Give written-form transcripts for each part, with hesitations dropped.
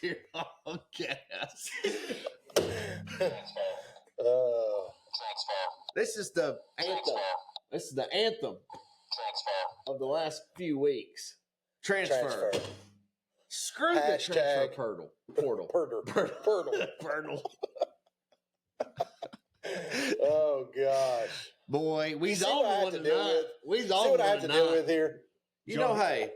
your podcast. This is the anthem. This is the anthem of the last few weeks. Transfer. Screw the transfer portal. Portal. Oh gosh, boy, we's all all want to know. We's See all what I have to deal with here. You know, hey,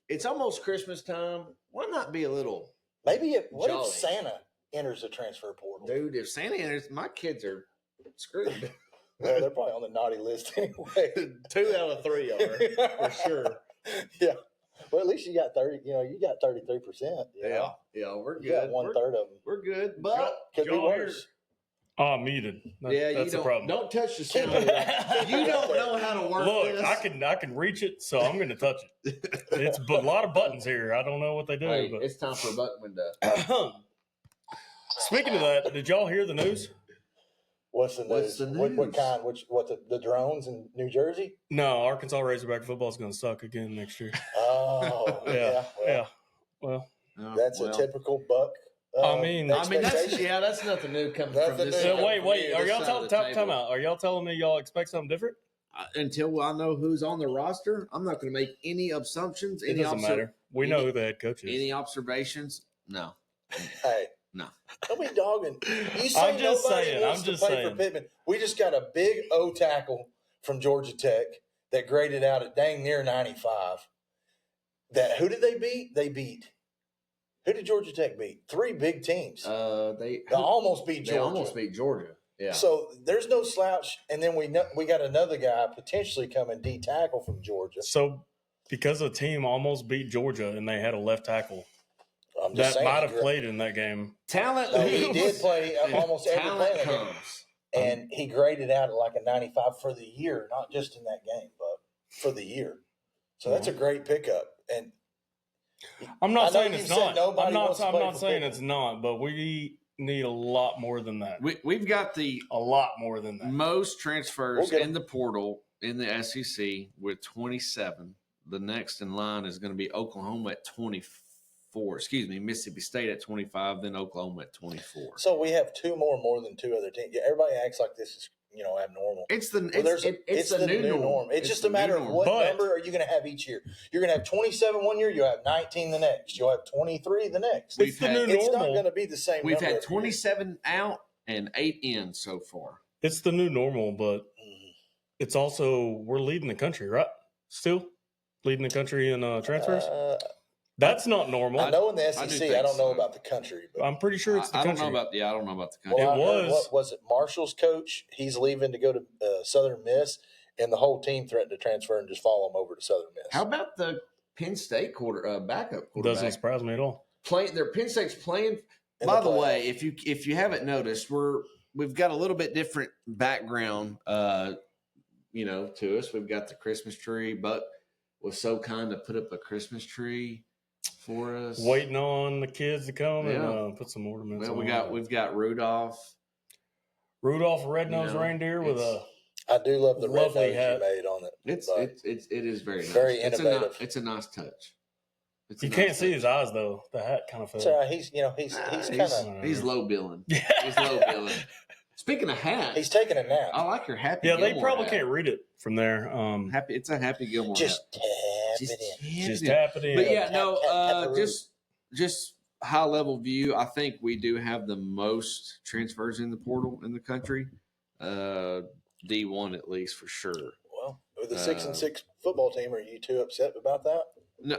it's almost Christmas time. Why not be a little? Maybe what jolly? if Santa enters the transfer portal? Dude, if Santa enters, my kids are screwed. Well, they're probably on the naughty list anyway. 2 out of 3 are for sure. Yeah. Well, at least you got 30. You know, you got 33%. Yeah, we're good. You got 1/3 of them. We're good, but could be worse. Oh, muted. That's the problem. Don't touch the sound. You don't know how to work. Look, this. I can reach it, so I'm going to touch it. It's a lot of buttons here. I don't know what they do. Hey, but it's time for a button window. Speaking of that, did y'all hear the news? What's the news? What kind? What the drones in New Jersey? No, Arkansas Razorback football is going to suck again next year. Oh, yeah. Well, that's a typical Buck. I mean, that's nothing new coming from this. Wait. Are y'all time out? Are y'all telling me y'all expect something different? Until I know who's on the roster, I'm not going to make any assumptions. It doesn't matter. We know who the head coach is. Any observations? No. Hey. No. Don't be dogging. You say I'm just saying. I'm just saying. For Pittman. We just got a big O tackle from Georgia Tech that graded out at dang near 95. Who did they beat? Who did Georgia Tech beat? 3 big teams. They almost beat Georgia. They almost beat Georgia. Yeah. So there's no slouch, and then we got another guy potentially coming D tackle from Georgia. So because a team almost beat Georgia and they had a left tackle that might have played in that game. Talent. No, he did play almost every play in that game, and he graded out at like a 95 for the year, not just in that game, but for the year. So that's a great pickup. And I'm not saying it's not. I'm not saying Pittman. it's not, but we need a lot more than that. We've got a lot more than that. Most transfers in the portal in the SEC with 27. The next in line is going to be Oklahoma at 24. Mississippi State at 25, then Oklahoma at 24. So we have 2 more than 2 other teams. Everybody acts like this is abnormal. It's the new norm. It's just a matter of what number are you going to have each year. You're going to have 27 one year. You'll have 19 the next. You'll have 23 the next. It's the new normal. It's not going to be the same. We've had 27 out and 8 in so far. It's the new normal, but it's also we're leading the country, right? Still leading the country in transfers. That's not normal. I know in the SEC. I don't know about the country. But I'm pretty sure it's the country. I don't know about the country. Well, was it Marshall's coach? He's leaving to go to Southern Miss, and the whole team threatened to transfer and just follow him over to Southern Miss. How about the Penn State backup quarterback? Doesn't surprise me at all. Penn State's playing. By the way, if you haven't noticed, we've got a little bit different background, to us. We've got the Christmas tree. Buck was so kind to put up a Christmas tree for us, waiting on the kids to come and put some ornaments. Well, we've got Rudolph, red-nosed reindeer with a. I do love the red nose hat you made on it. It is very nice. Very innovative. It's a nice touch. You can't see his eyes though. The hat kind of fell. So he's kind of he's low billing. Yeah. He's low billing. Speaking of hats, he's taking a nap. I like your Happy. Yeah, Gilmore they probably hat. can't read it from there. It's a Happy Gilmore. Just hat. Tap it in. But yeah, just high level view. I think we do have the most transfers in the portal in the country. D1 at least for sure. Well, with the 6-6 football team, are you too upset about that? No,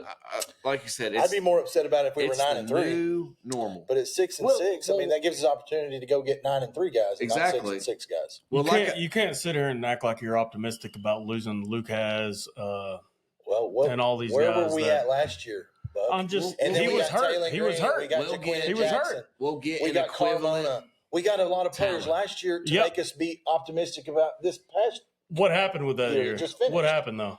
like you said, I'd be more upset about it if we were 9-3. New normal, but it's 6-6. I mean, that gives us opportunity to go get 9-3 guys, and not 6-6 guys. Well, you can't sit here and act like you're optimistic about losing Lucas. And all these guys. Where were we at last year? I'm just. He was hurt. He was hurt. He was hurt. We got equivalent. We got a lot of players last year to make us be optimistic about this past. What happened with that year? What happened though?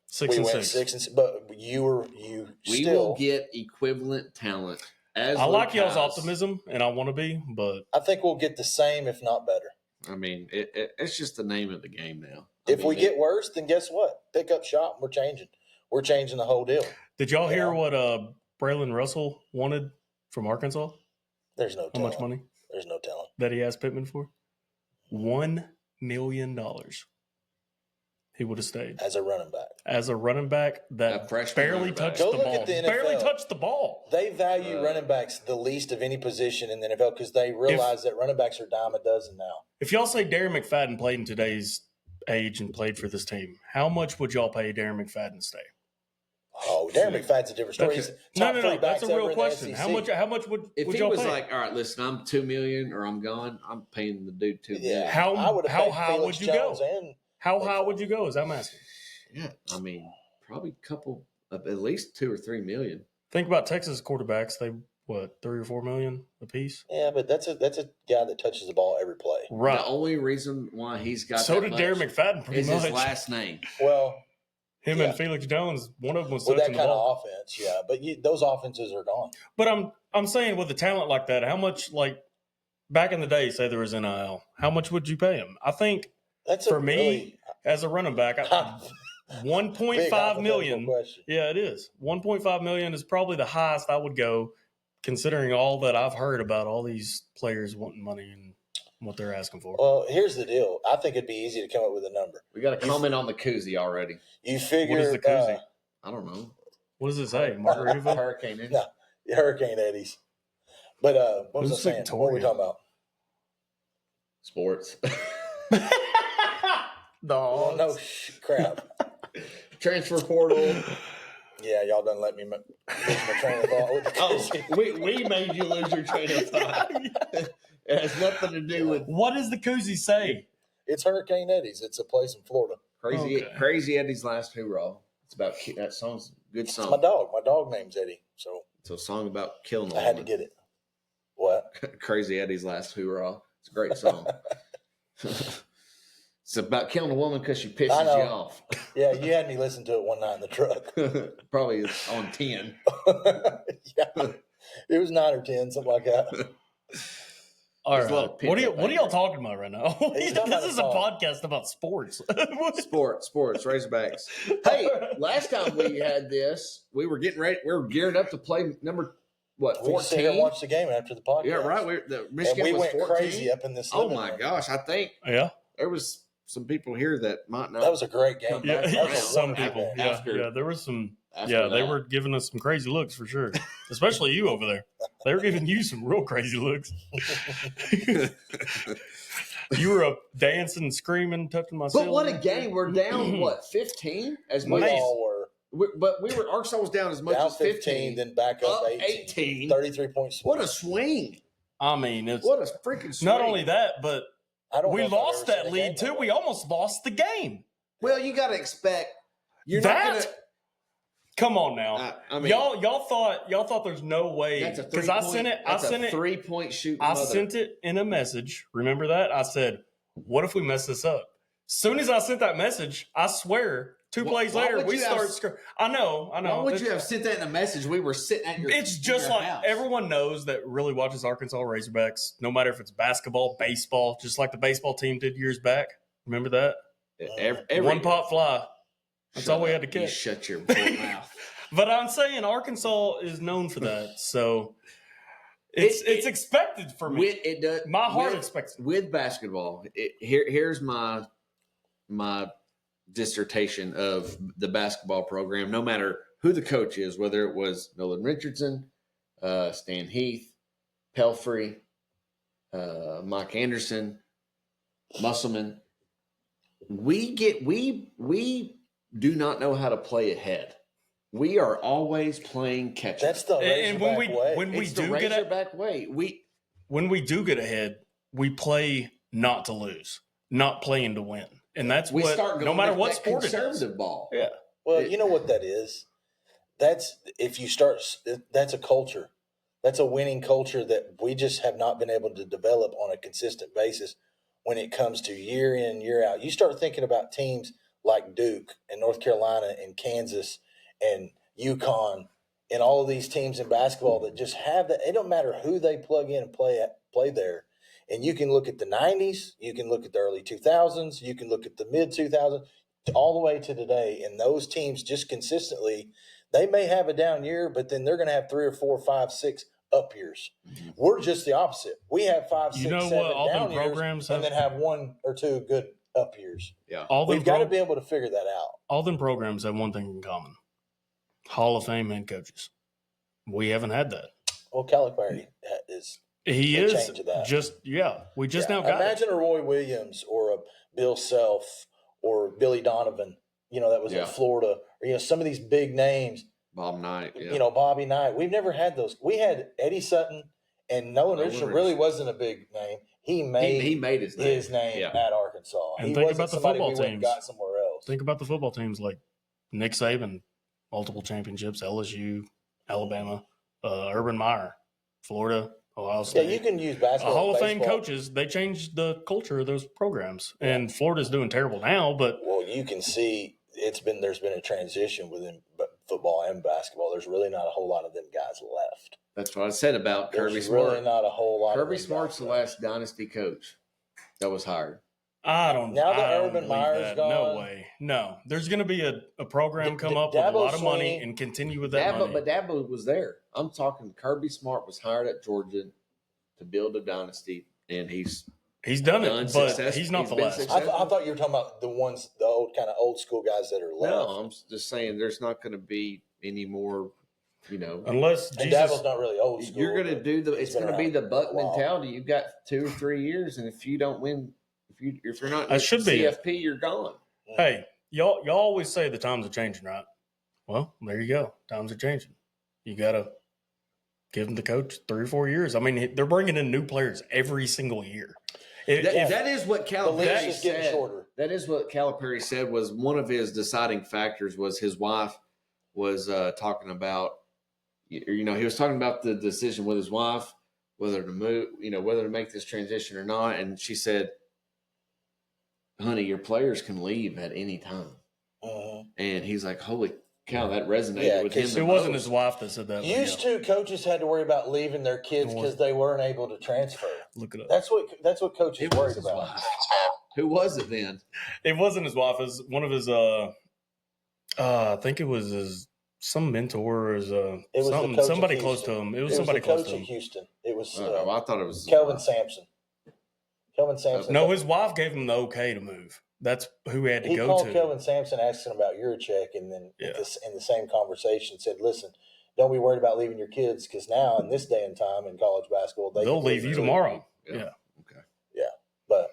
6 and 6. But we will get equivalent talent. I like y'all's optimism, and I want to be, but I think we'll get the same, if not better. I mean, it's just the name of the game now. If we get worse, then guess what? Pick up shop. We're changing. We're changing the whole deal. Did y'all hear what Braylon Russell wanted from Arkansas? There's no How telling. much money There's no telling. that he asked Pittman for? $1 million. He would have stayed As a running back. As a running back that barely touched the Go look ball. at the NFL. Barely touched the ball. They value running backs the least of any position in the NFL because they realize that running backs are dime a dozen now. If y'all say Darren McFadden played in today's age and played for this team, how much would y'all pay Darren McFadden to stay? Oh, Darren McFadden's a different story. No. That's a real question. How much would if would he y'all was pay? like, all right, listen, I'm $2 million or I'm gone, I'm paying the dude $2 million. Yeah. How high Felix would you Jones go? and How high would you go? Is I'm asking. Yeah, I mean, probably a couple of at least $2 or $3 million. Think about Texas quarterbacks. They what, 3 or 4 million a piece? Yeah, but that's a guy that touches the ball every play. Right. The only reason why he's got So that did much Darren McFadden pretty is much. his last name. Well, Him yeah. and Felix Jones, one of them was with that touching the kind ball. of offense, yeah. But those offenses are gone. But I'm saying with a talent like that, how much, like back in the day, say there was NIL, how much would you pay him? I think That's for me as a running back, big 1.5 million. question. Yeah, it is. 1.5 million is probably the highest I would go, considering all that I've heard about all these players wanting money and what they're asking for. Well, here's the deal. I think it'd be easy to come up with a number. We got a comment on the koozie already. You figure What is the koozie? I don't know. What does it say? Margaritaville? Hurricane Eddies. No. Hurricane Eddies. But what was I Who's saying? Victoria? What were we talking about? Sports. Oh, no, crap. Transfer portal. Yeah, y'all done let me lose my train of thought with the koozie. we made you lose your train of thought. It has nothing to do with What does the koozie say? It's Hurricane Eddies. It's a place in Florida. Crazy Eddie's Last Hoorah. It's about that song's a good song. It's my dog. My dog name's Eddie. So It's a song about killing a I had to woman. get it. What? Crazy Eddie's Last Hoorah. It's a great song. It's about killing a woman because she pisses I know. you off. Yeah, you had me listen to it one night in the truck. Probably it's on 10. Yeah. It was 9 or 10, something like that. All There's a lot right. of pit What are up y'all there. talking about right now? He's talking about This is a a song. podcast about sports. Sports, Razorbacks. Hey, last time we had this, we were getting ready. We were gearing up to play number, what, We just sit here and 14? watch the game after the podcast. Yeah, right. The Michigan And we was went 14. crazy up in this. Oh, living my room. gosh. I think Yeah. there was some people here that might not. That was a great game. Come Yeah, back That was a some wonderful people. game. Yeah, there was some. after Yeah, they that. were giving us some crazy looks for sure. Especially you over there. They were giving you some real crazy looks. You were up dancing, screaming, touching my But ceiling. what a game. We're down, what, 15? As We much as, all were but we were, Arkansas was down as much down as 15. then back up Up 18. 18. 33-point swing. What a swing. I mean, it's What a freaking swing. not only that, but I don't know we if I've lost ever seen that a lead game too. that We way. almost lost the game. Well, you got to expect. You're That? not going Come on now. to. I mean, y'all thought there's no way that's a because I sent it. I sent it. 3-point shoot. I sent it in a message. Remember that? I said, "What if we mess this up?" Soon as I sent that message, I swear, two plays why later, would we you have- start. I know. Why would you have sent that in a message? We were sitting at your. It's just your like house. everyone knows that really watches Arkansas Razorbacks, no matter if it's basketball, baseball, just like the baseball team did years back. Remember that? Every One pop fly. That's all we had to You catch. shut your poor mouth. But I'm saying Arkansas is known for that, so it's expected for me. It does. My heart expects it. With basketball. Here's my dissertation of the basketball program. No matter who the coach is, whether it was Nolan Richardson, Stan Heath, Pelfrey, Mike Anderson, Musselman, we do not know how to play ahead. We are always playing catch up. That's the And Razorback way. when we It's the do get Razorback way. when we do get ahead, we play not to lose, not playing to win, and that's We what. start going No matter with what that sport it is. conservative ball. Yeah. Well, you know what that is? That's if you start. That's a culture. That's a winning culture that we just have not been able to develop on a consistent basis when it comes to year in, year out. You start thinking about teams like Duke and North Carolina and Kansas and UConn and all of these teams in basketball that just have that. It don't matter who they plug in and play there. And you can look at the 90s, you can look at the early 2000s, you can look at the mid 2000s, all the way to today. And those teams just consistently, they may have a down year, but then they're going to have 3 or 4, 5, 6 up years. We're just the opposite. We have 5, 6, 7 all down them years, programs and then have 1 or 2 good up years. Yeah. We've got to be able to figure that out. All them programs have one thing in common: Hall of Fame head coaches. We haven't had that. Well, Calipari is. He the is change of that. We just now got Imagine a Roy Williams or a Bill Self or Billy Donovan, that was in Florida, or, some of these big names. Bob Knight. Yeah. Bobby Knight. We've never had those. We had Eddie Sutton, and Nolan Richardson really wasn't a big name. He made his name at Arkansas. And he think wasn't about the somebody football we went and teams. got somewhere else. Think about the football teams like Nick Saban, multiple championships, LSU, Alabama, Urban Meyer, Florida, Ohio State. Yeah, you can use basketball. Hall of Fame coaches, they changed the culture of those programs. And Florida's doing terrible now, but you can see there's been a transition within football and basketball. There's really not a whole lot of them guys left. That's what I said about Kirby Smart. Really not a whole lot. Kirby Smart's the last dynasty coach that was hired. I don't. Now that I don't Urban believe Meyer's that. gone, No way. No, there's going to be a program come up with a lot of money and continue with that money. But Dabo was there. I'm talking Kirby Smart was hired at Georgia to build a dynasty, and he's done it, but he's not the last. I thought you were talking about the old school guys that are left. No, I'm just saying there's not going to be any more. Unless Dabo's not really old school. You're going to do it's going to be the Buck mentality. You've got 2 or 3 years, and if you don't win, if you're not in CFP, you're gone. Hey, y'all always say the times are changing, right? Well, there you go. Times are changing. You got to give them the coach 3 or 4 years. I mean, they're bringing in new players every single year. That is what Calipari said. Shorter. That is what Calipari said was one of his deciding factors was his wife was talking about. He was talking about the decision with his wife whether to move, whether to make this transition or not, and she said, "Honey, your players can leave at any time." And he's like, "Holy cow, that resonated with him." It wasn't his wife that said that. Used to coaches had to worry about leaving their kids because they weren't able to transfer. Look it up. That's what coaches worried about. Who was it then? It wasn't his wife. It was one of his. I think it was some mentor or somebody close to him. It was somebody close to him. Houston. It was. I thought it was Kelvin Sampson. Kelvin Sampson. No, his wife gave him the okay to move. That's who he had to go to. He called Kelvin Sampson, asked him about Yurachek, and then in the same conversation said, "Listen, don't be worried about leaving your kids because now in this day and time in college basketball, they'll leave you tomorrow." Yeah. Okay. Yeah, but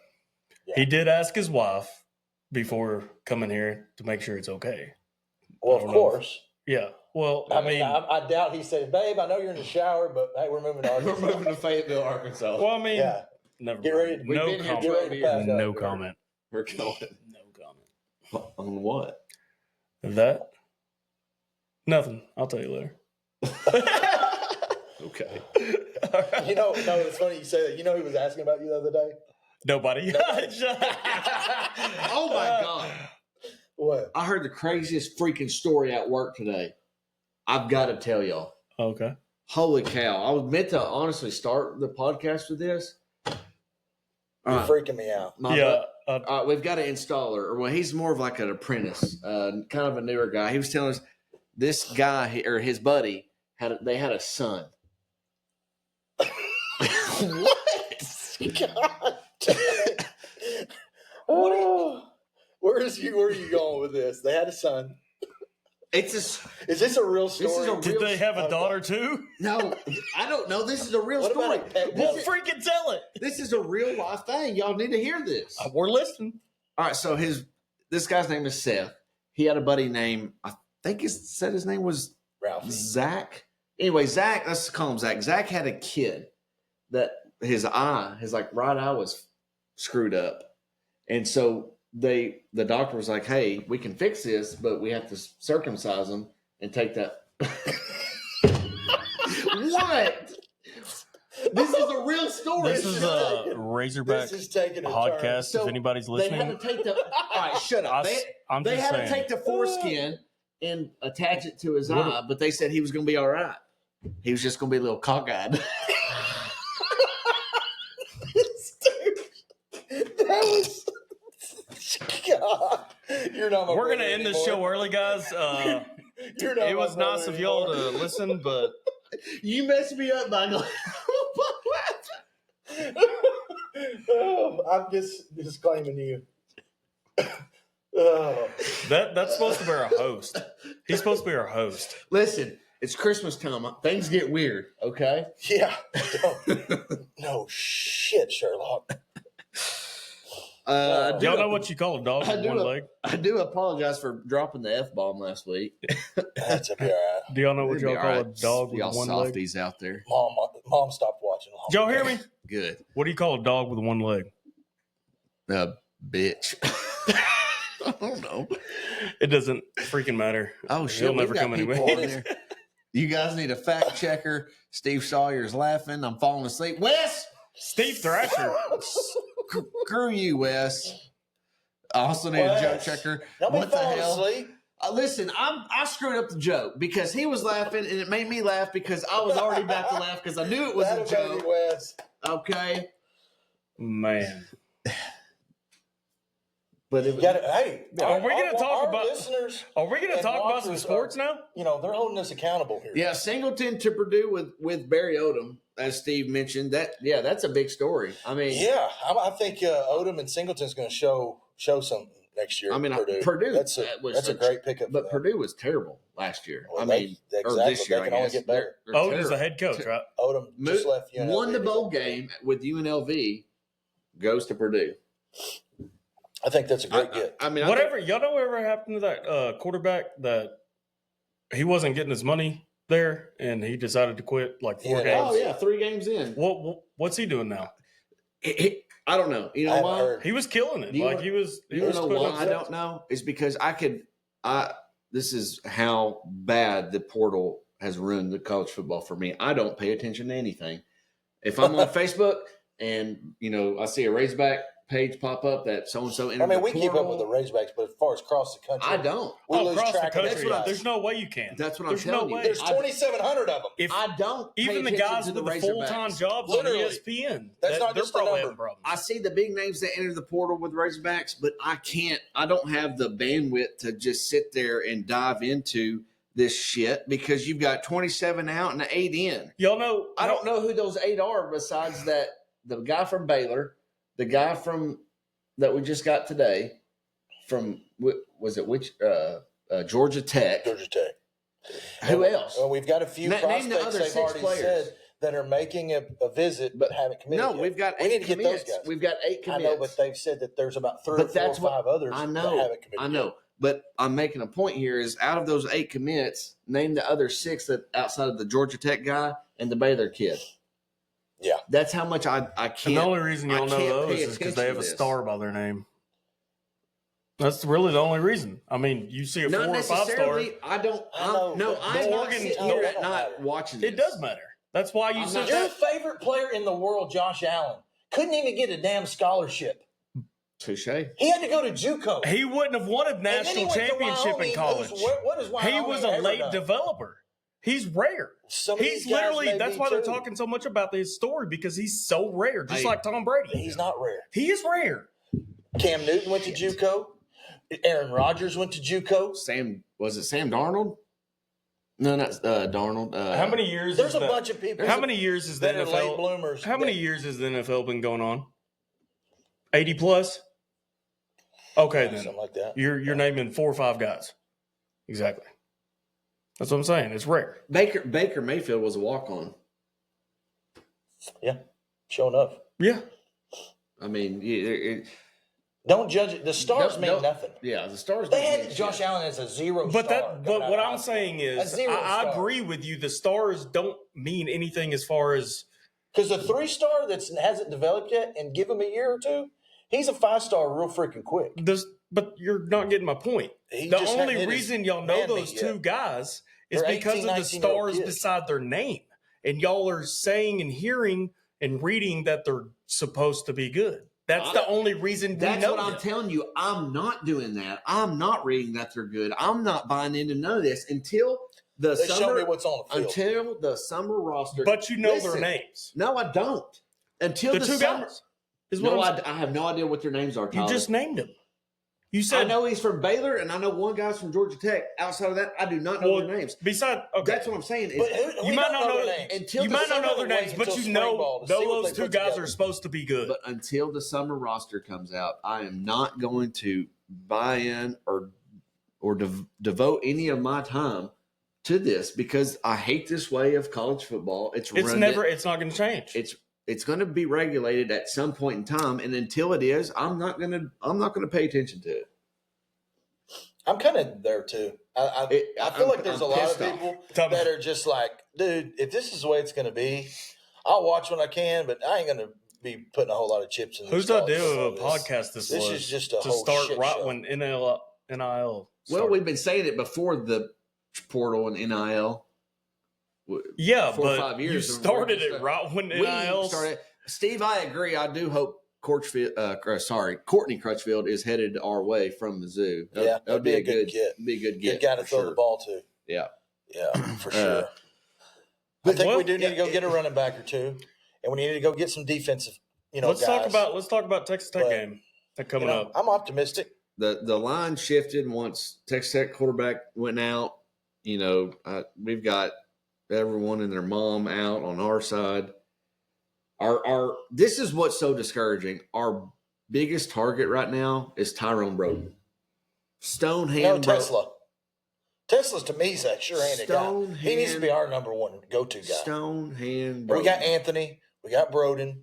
he did ask his wife before coming here to make sure it's okay. Well, of course. Yeah. Well, I mean, I doubt he said, "Babe, I know you're in the shower, but hey, we're moving to Arkansas." We're moving to Fayetteville, Arkansas. Well, I mean, never. Get ready. No comment. No comment. We're going. No comment. On what? That? Nothing. I'll tell you later. Okay. No, it's funny you say that. You know who was asking about you the other day? Nobody. Oh my God. What? I heard the craziest freaking story at work today. I've got to tell y'all. Okay. Holy cow. I was meant to honestly start the podcast with this. You're freaking me out. We've got an installer. Well, he's more of like an apprentice, kind of a newer guy. He was telling us this guy or his buddy had a son. What? God damn it. Where are you going with this? They had a son. Is this a real story? Did they have a daughter too? No, I don't know. This is a real story. We'll freaking tell it. This is a real life thing. Y'all need to hear this. We're listening. All right, so this guy's name is Seth. He had a buddy named, I think said his name was Ralphie. Zach. Anyway, Zach, let's call him Zach. Zach had a kid that his right eye was screwed up. And so the doctor was like, "Hey, we can fix this, but we have to circumcise him and take that." What? This is a real story. This is a Razorback podcast. So if anybody's listening, they had to take all right, shut up. They had to take the foreskin and attach it to his eye, but they said he was going to be all right. He was just going to be a little cockeyed. That was. God, you're not. We're gonna end this show early, guys. It was nice of y'all to listen, but You messed me up by going. Oh, I'm just disclaiming you. Oh. That's supposed to be our host. He's supposed to be our host. Listen, it's Christmas time. Things get weird, okay? Yeah. No shit, Sherlock. Y'all know what you call a dog with one leg? I do apologize for dropping the F-bomb last week. That's a be all right. Do y'all know what y'all call a dog with y'all one leg? softies out there. Mom stopped watching. Did y'all hear me? Good. What do you call a dog with one leg? Bitch. I don't know. It doesn't freaking matter. Oh, shit. He'll never come anyway. You guys need a fact checker. Steve Sawyer's laughing. I'm falling asleep. Wes! Steve Thrasher. Screw you, Wes. I also need a joke checker. Nobody What the falling hell? asleep. Listen, I screwed up the joke because he was laughing and it made me laugh because I was already about to laugh because I knew it was a joke. Wes. Okay. Man. But Are we going to talk about listeners? Are we going to and talk about some watchers sports now? You know, they're holding us accountable here. yeah, Singleton to Purdue with Barry Odom, as Steve mentioned. That's a big story. I mean, Yeah, I think Odom and Singleton's going to show something next year. I mean, Purdue. That's a great pickup. But Purdue was terrible last year. Well, or this year, they can only get better. Odom's the head coach, right? Odom just left UNLV. Won the bowl game with UNLV, goes to Purdue. I think that's a great get. I mean, Whatever. Y'all know whatever happened to that quarterback that he wasn't getting his money there and he decided to quit like 4 games? Oh, yeah, 3 games in. What's he doing now? I don't know. You know why? He was killing it. He was know putting why up I don't know? It's because this is how bad the portal has ruined the college football for me. I don't pay attention to anything. If I'm on Facebook and, I see a Razorback page pop up that so-and-so entered we keep up with the Razorbacks, but as far as across the country, I don't. We lose across the track country, of there's no way you can. That's what I'm There's telling no you. way. There's 2,700 of them. If I don't pay even the attention guys to with the the full-time Razorbacks. jobs Literally. on ESPN, That's not they're just a probably number. having problems. I see the big names that enter the portal with Razorbacks, but I don't have the bandwidth to just sit there and dive into this shit because you've got 27 out and 8 in. Y'all know, I don't know who those 8 are besides the guy from Baylor, the guy that we just got today from, Georgia Tech. Georgia Tech. Who else? Well, we've got a few Name the prospects other they've 6 already players. said that are making a visit but haven't committed No, yet. we've got 8 We need to get commits. those guys. We've got 8 commits. I know, but they've said that there's about 3 or 4 or 5 others I that know. haven't committed I know. yet. But I'm making a point here is out of those 8 commits, name the other 6 that outside of the Georgia Tech guy and the Baylor kid. Yeah. That's how much I can't. And the only reason y'all I know can't those pay is because they have a attention to star by their name. That's really the only reason. I mean, you see a 4 Not or 5 star. necessarily. I don't. I know, No, but I'm not Oregon- sitting no, here it at don't night matter. watching this. It does matter. That's why you I'm said not- Your that. favorite player in the world, Josh Allen, couldn't even get a damn scholarship. Touche. He had to go to JUCO. He wouldn't have won a And then he national went to championship in Wyoming, college. What is Wyoming He was a ever late done? developer. He's rare. Some of He's these guys literally, may that's be why they're too. talking so much about his story because he's so rare, just Hey. like Tom Brady. He's not rare. He is rare. Cam Newton went to JUCO. Aaron Rodgers went to JUCO. Was it Sam Darnold? No, not Darnold. How many years? There's is a bunch of people. How many years is the that are late NFL? bloomers? How many years has the NFL been going on? 80 plus. Okay, then Something like that. you're naming 4 or 5 guys. Exactly. That's what I'm saying. It's rare. Baker Mayfield was a walk-on. Yeah, sure enough. Yeah. I mean, Don't judge it. The stars mean nothing. Yeah, the stars. They don't had mean Josh shit. Allen as a 0 But star. what I'm saying A is, 0 I star. agree with you. The stars don't mean anything as far as Because the 3-star that hasn't developed yet, and give him a year or 2, he's a 5-star real freaking quick. this. But you're not getting my point. He The just only hadn't hit reason his y'all know man those meat 2 yet. guys is They're because 18, of the 19-year-old stars kids. beside their name, and y'all are saying and hearing and reading that they're supposed to be good. That's the only reason we That's know what I'm them. telling you. I'm not doing that. I'm not reading that they're good. I'm not buying into none of this until the They show summer. me what's on the field. Until the summer roster. But you know their Listen, names. No, I don't. Until The the 2 summer. guys. Is what No, I'm I have no idea what their names are. You Tyler. just named them. You said I know he's from Baylor, and I know one guy's from Georgia Tech. Outside of that, I do not know their names. Besides, okay. That's what I'm saying. But You might not know their names. Until you the might not know summer their wait names, but until you spring know ball to see what those they two put guys together. are supposed to be good. But until the summer roster comes out, I am not going to buy in or devote any of my time to this because I hate this way of college football. It's It's not going to change. It's going to be regulated at some point in time, and until it is, I'm not going to pay attention to it. I'm kind of there too. I feel like there's a lot of people that are just like, dude, if this is the way it's going to be, I'll watch when I can, but I ain't going to be putting a whole lot of chips in. Whose idea of a podcast this was? This is just a to whole start shit right show. when NIL. Well, started. we've been saying it before the portal and NIL. Yeah, 4 or but 5 years. you started it right when NIL started. Steve, I agree. I do hope Courtney Crutchfield is headed our way from Mizzou. That'd be a good get. Be a good get. Good guy to throw the ball to. Yeah, for sure. I think we do need to go get a running back or two, and we need to go get some defensive. Let's guys. talk about Texas Tech game coming up. I'm optimistic. The line shifted once Texas Tech quarterback went out. We've got everyone and their mom out on our side. This is what's so discouraging. Our biggest target right now is Tyrone Broden. Stonehand. No, Tesla. Tesla's to me that sure ain't a guy. He needs to be our number one go-to guy. Stonehand. We got Anthony. We got Broden.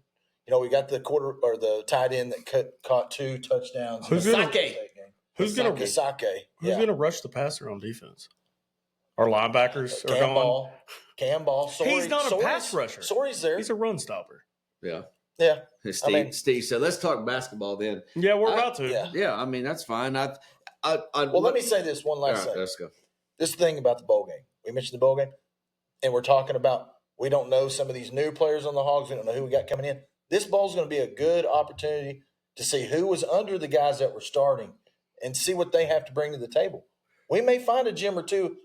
We got the tight end that caught 2 touchdowns. Who's going to rush the passer on defense? Our linebackers are gone. Cam Ball. He's not a pass rusher. Sorry's there. He's a run stopper. Yeah. Yeah. Steve. So let's talk basketball then. Yeah, we're about to. Yeah. I mean, that's fine. Well, let me say this one last thing. Let's go. This thing about the bowl game. We mentioned the bowl game, and we're talking about we don't know some of these new players on the Hogs. We don't know who we got coming in. This bowl is going to be a good opportunity to see who was under the guys that were starting and see what they have to bring to the table. We may find a gym or two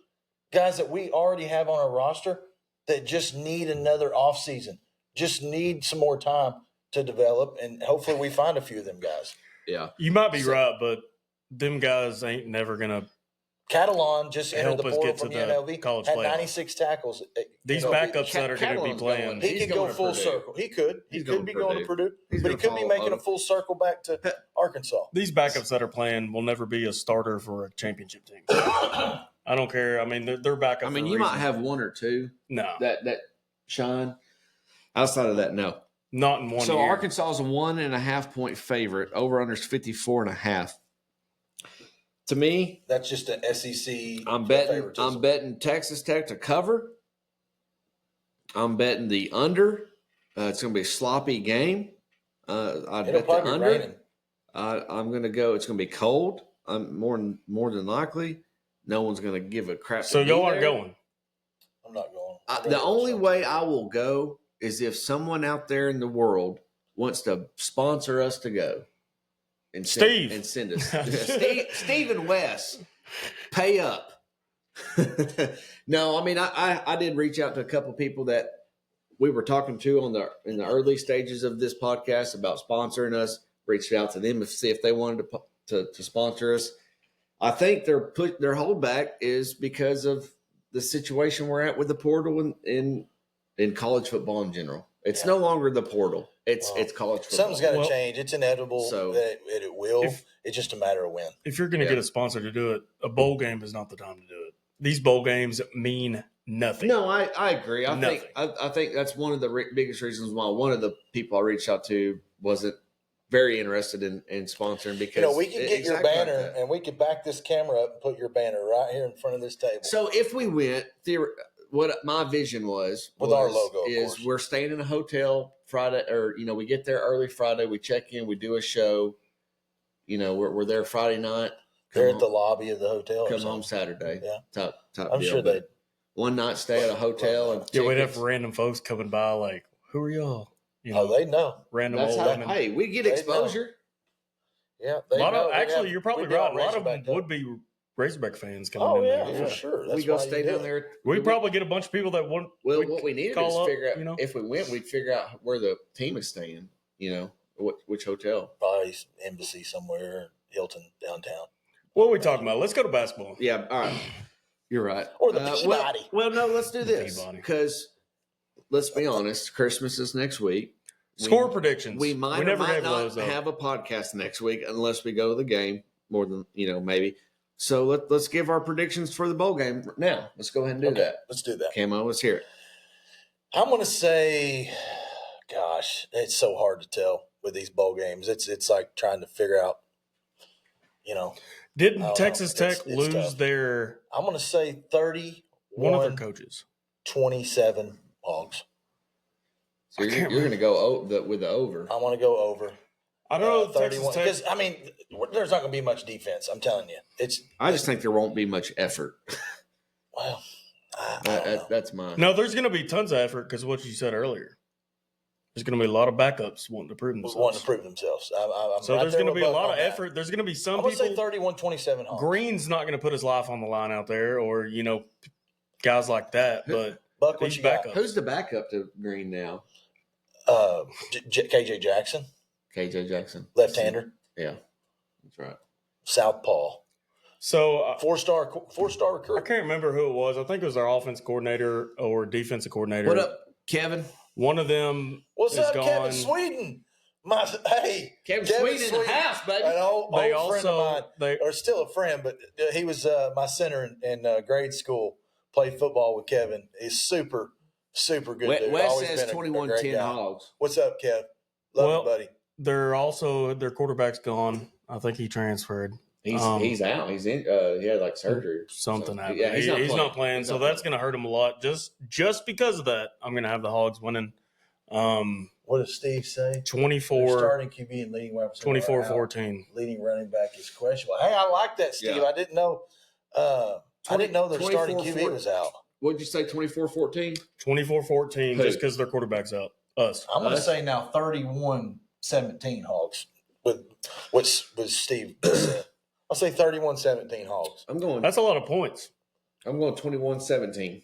guys that we already have on our roster that just need another offseason, just need some more time to develop, and hopefully we find a few of them guys. Yeah. You might be right, but them guys ain't never going to Catalan just entered the portal from the NLV, college had playoff. 96 tackles. These backups that are going to be playing. He could go full circle. He could be going to Purdue, but he could be making a full circle back to Arkansas. These backups that are playing will never be a starter for a championship team. I don't care. I mean, they're backups. I mean, you might have one or two that shine. Outside of that, no. Not in one year. So Arkansas is a 1.5 point favorite. Over under is 54.5. To me, that's just an SEC. I'm betting Texas Tech to cover. I'm betting the under. It's going to be a sloppy game. I bet the under. Raining. I'm going to go. It's going to be cold. More than likely. No one's going to give a crap. So y'all aren't going. I'm not going. The only way I will go is if someone out there in the world wants to sponsor us to go. And send us. Steve and Wes, pay up. No, I mean I did reach out to a couple people that we were talking to in the early stages of this podcast about sponsoring us. Reached out to them to see if they wanted to sponsor us. I think their holdback is because of the situation we're at with the portal in college football in general. It's no longer the portal. It's college football. Something's got to change. It's inevitable that it will. It's just a matter of when. If you're going to get a sponsor to do it, a bowl game is not the time to do it. These bowl games mean nothing. No, I agree. I think that's one of the biggest reasons why one of the people I reached out to wasn't very interested in sponsoring because we can get your banner and we could back this camera up and put your banner right here in front of this table. So if we went, what my vision was with our logo is we're staying in a hotel Friday, or we get there early Friday, we check in, we do a show. We're there Friday night. They're at the lobby of the hotel. Come home Saturday. Yeah, top I'm deal. Sure they one night stay at a hotel and we'd have random folks coming by like, who are y'all? They know. Random old women. Hey, we get exposure. Yeah, actually, you're probably right. A lot of them would be Razorback fans coming in there. For sure. That's we go stay down there. We probably get a bunch of people that want. Well, what we needed is figure out if we went, we'd figure out where the team is staying. Which hotel? Probably embassy somewhere. Hilton downtown. What are we talking about? Let's go to basketball. Yeah, all right. You're right. Or the Peabody. Well, no, let's do this Peabody. because let's be honest. Christmas is next week. Score predictions. We might never not gave those up. have a podcast next week unless we go to the game more than maybe. So let's give our predictions for the bowl game now. Let's go ahead and do that. Let's do that. Camo, let's hear it. I'm going to say, gosh, it's so hard to tell with these bowl games. It's like trying to figure out, Didn't Texas Tech It's lose tough. their I'm going to say 31, one of their coaches? 27 Hogs. So you're going to go with the over. I want to go over. I don't know. Texas 31. Tech. Because, there's not going to be much defense. I'm telling you. I just think there won't be much effort. Well, I don't know. That's mine. No, there's going to be tons of effort because of what you said earlier. There's going to be a lot of backups wanting to prove themselves. Wanting to prove themselves. So there's going to be a lot of effort. There's going to be some I'm going to people. say 31-27 Hogs. Green's not going to put his life on the line out there, or guys like that. But Buck, what these you got? backups. Who's the backup to Green now? KJ Jackson, KJ Jackson. left-hander, Yeah, that's right. southpaw. So Four-star I recruit. can't remember who it was. I think it was our offense coordinator or defensive coordinator. What up, Kevin? One of them What's is up, gone. Kevin Sweden? Kevin Sweden in the house, baby. An old They friend of mine, or still a friend, but he was my center in grade school. Played football with Kevin. He's super good dude. Wes Always says been a 21-10 great guy. Hogs. What's up, Kev? Love you, buddy. Their quarterback's gone. I think he transferred. He's out. He's in. He had like surgery or Something happened. Yeah, he's not playing. He's So not that's playing. going to hurt him a lot. Just because of that, I'm going to have the Hogs winning. What does Steve say? 24, Starting QB and leading wide receiver 24-14. Leading running back is questionable. Hey, I like that, Steve. Yeah. I didn't know. I didn't know their starting QB was out. What'd you say? 24-14. 24-14 Who? just because their quarterback's out. Us. I'm going to say now 31-17 Hogs with what Steve said. I'll say 31-17 Hogs. That's a lot of points. I'm going 21-17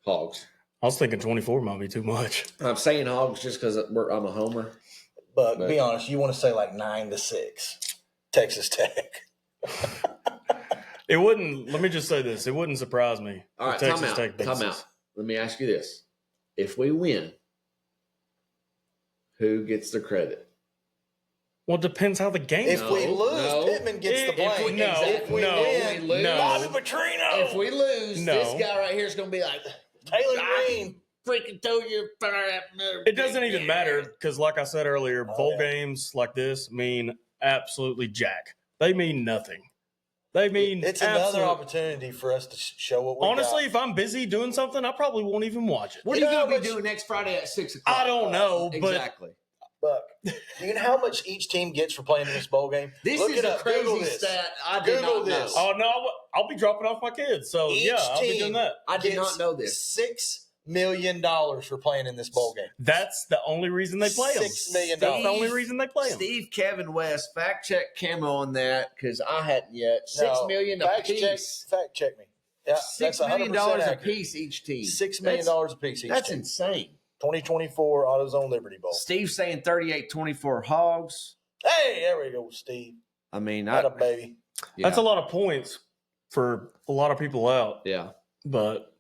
Hogs. I was thinking 24 might be too much. I'm saying Hogs just because I'm a homer. But be honest, you want to say like 9-6 Texas Tech. It wouldn't. Let me just say this: it wouldn't surprise me. All right, if Texas time Tech out. beats Time us. out. Let me ask you this: if we win, who gets the credit? Well, it depends how the game. If goes. we lose, Pittman gets the blame. If we win, Bobby Petrino. If we lose, No. this guy right here is going to be like Taylor Green. freaking told you. It doesn't even matter because, like I said earlier, bowl games like this mean absolutely jack. They mean nothing. They mean It's another opportunity for us to show what we Honestly, got. if I'm busy doing something, I probably won't even watch it. What are You you know going to how be much- doing next Friday at 6:00? I don't know, but Exactly. Buck, do you know how much each team gets for playing in this bowl game? This Look is it a up. Google crazy this. stat. I did Google not know. this. oh no, I'll be dropping off my kids. So Each yeah, I'll be team doing that. I did gets not know this. $6 million for playing in this bowl game. That's the only reason they play them. $6 million. That's the only reason they play them. Steve, Kevin, West, fact check Camo on that because I hadn't yet. $6 million a piece. Fact check me. Yeah, $6 million a accurate. piece each team. $6 million a piece each That's team. insane. 2024 AutoZone Liberty Bowl. Steve saying 38-24 Hogs. Hey, there we go, Steve. I mean, Not a baby. That's a lot of points for a lot of people out. Yeah. But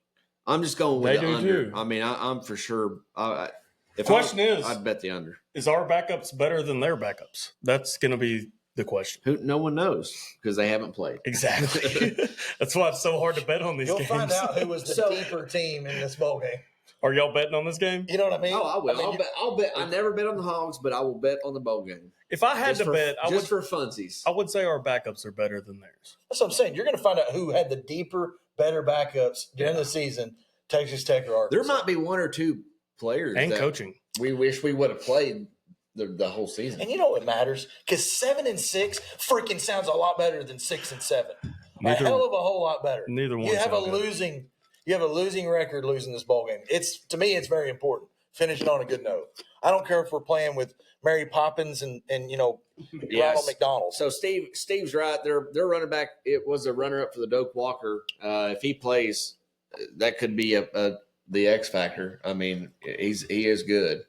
I'm just going with They the do under. too. I mean, I'm for sure. If Question is- I'd bet the under. is our backups better than their backups? That's going to be the question. No one knows because they haven't played. Exactly. That's why it's so hard to bet on these You'll games. find out who was the So- deeper team in this bowl game. Are y'all betting on this game? You know what I mean? Oh, I will. mean, I'll bet. I never bet on the Hogs, but I will bet on the bowl game. If I had to bet, I just would for funsies. I would say our backups are better than theirs. That's what I'm saying. You're going to find out who had the deeper, better backups during the season, Texas Tech or Arkansas. There might be one or two players And that coaching. we wish we would have played the whole season. And you know what matters? Because 7-6 freaking sounds a lot better than 6-7. A hell of a whole lot better. Neither one You have a sound good. losing. You have a losing record losing this bowl game. To me, it's very important. Finishing on a good note. I don't care if we're playing with Mary Poppins and Ronald McDonald. So Steve's right. Their running back, it was a runner up for the Doak Walker. If he plays, that could be the X factor. I mean, he is good.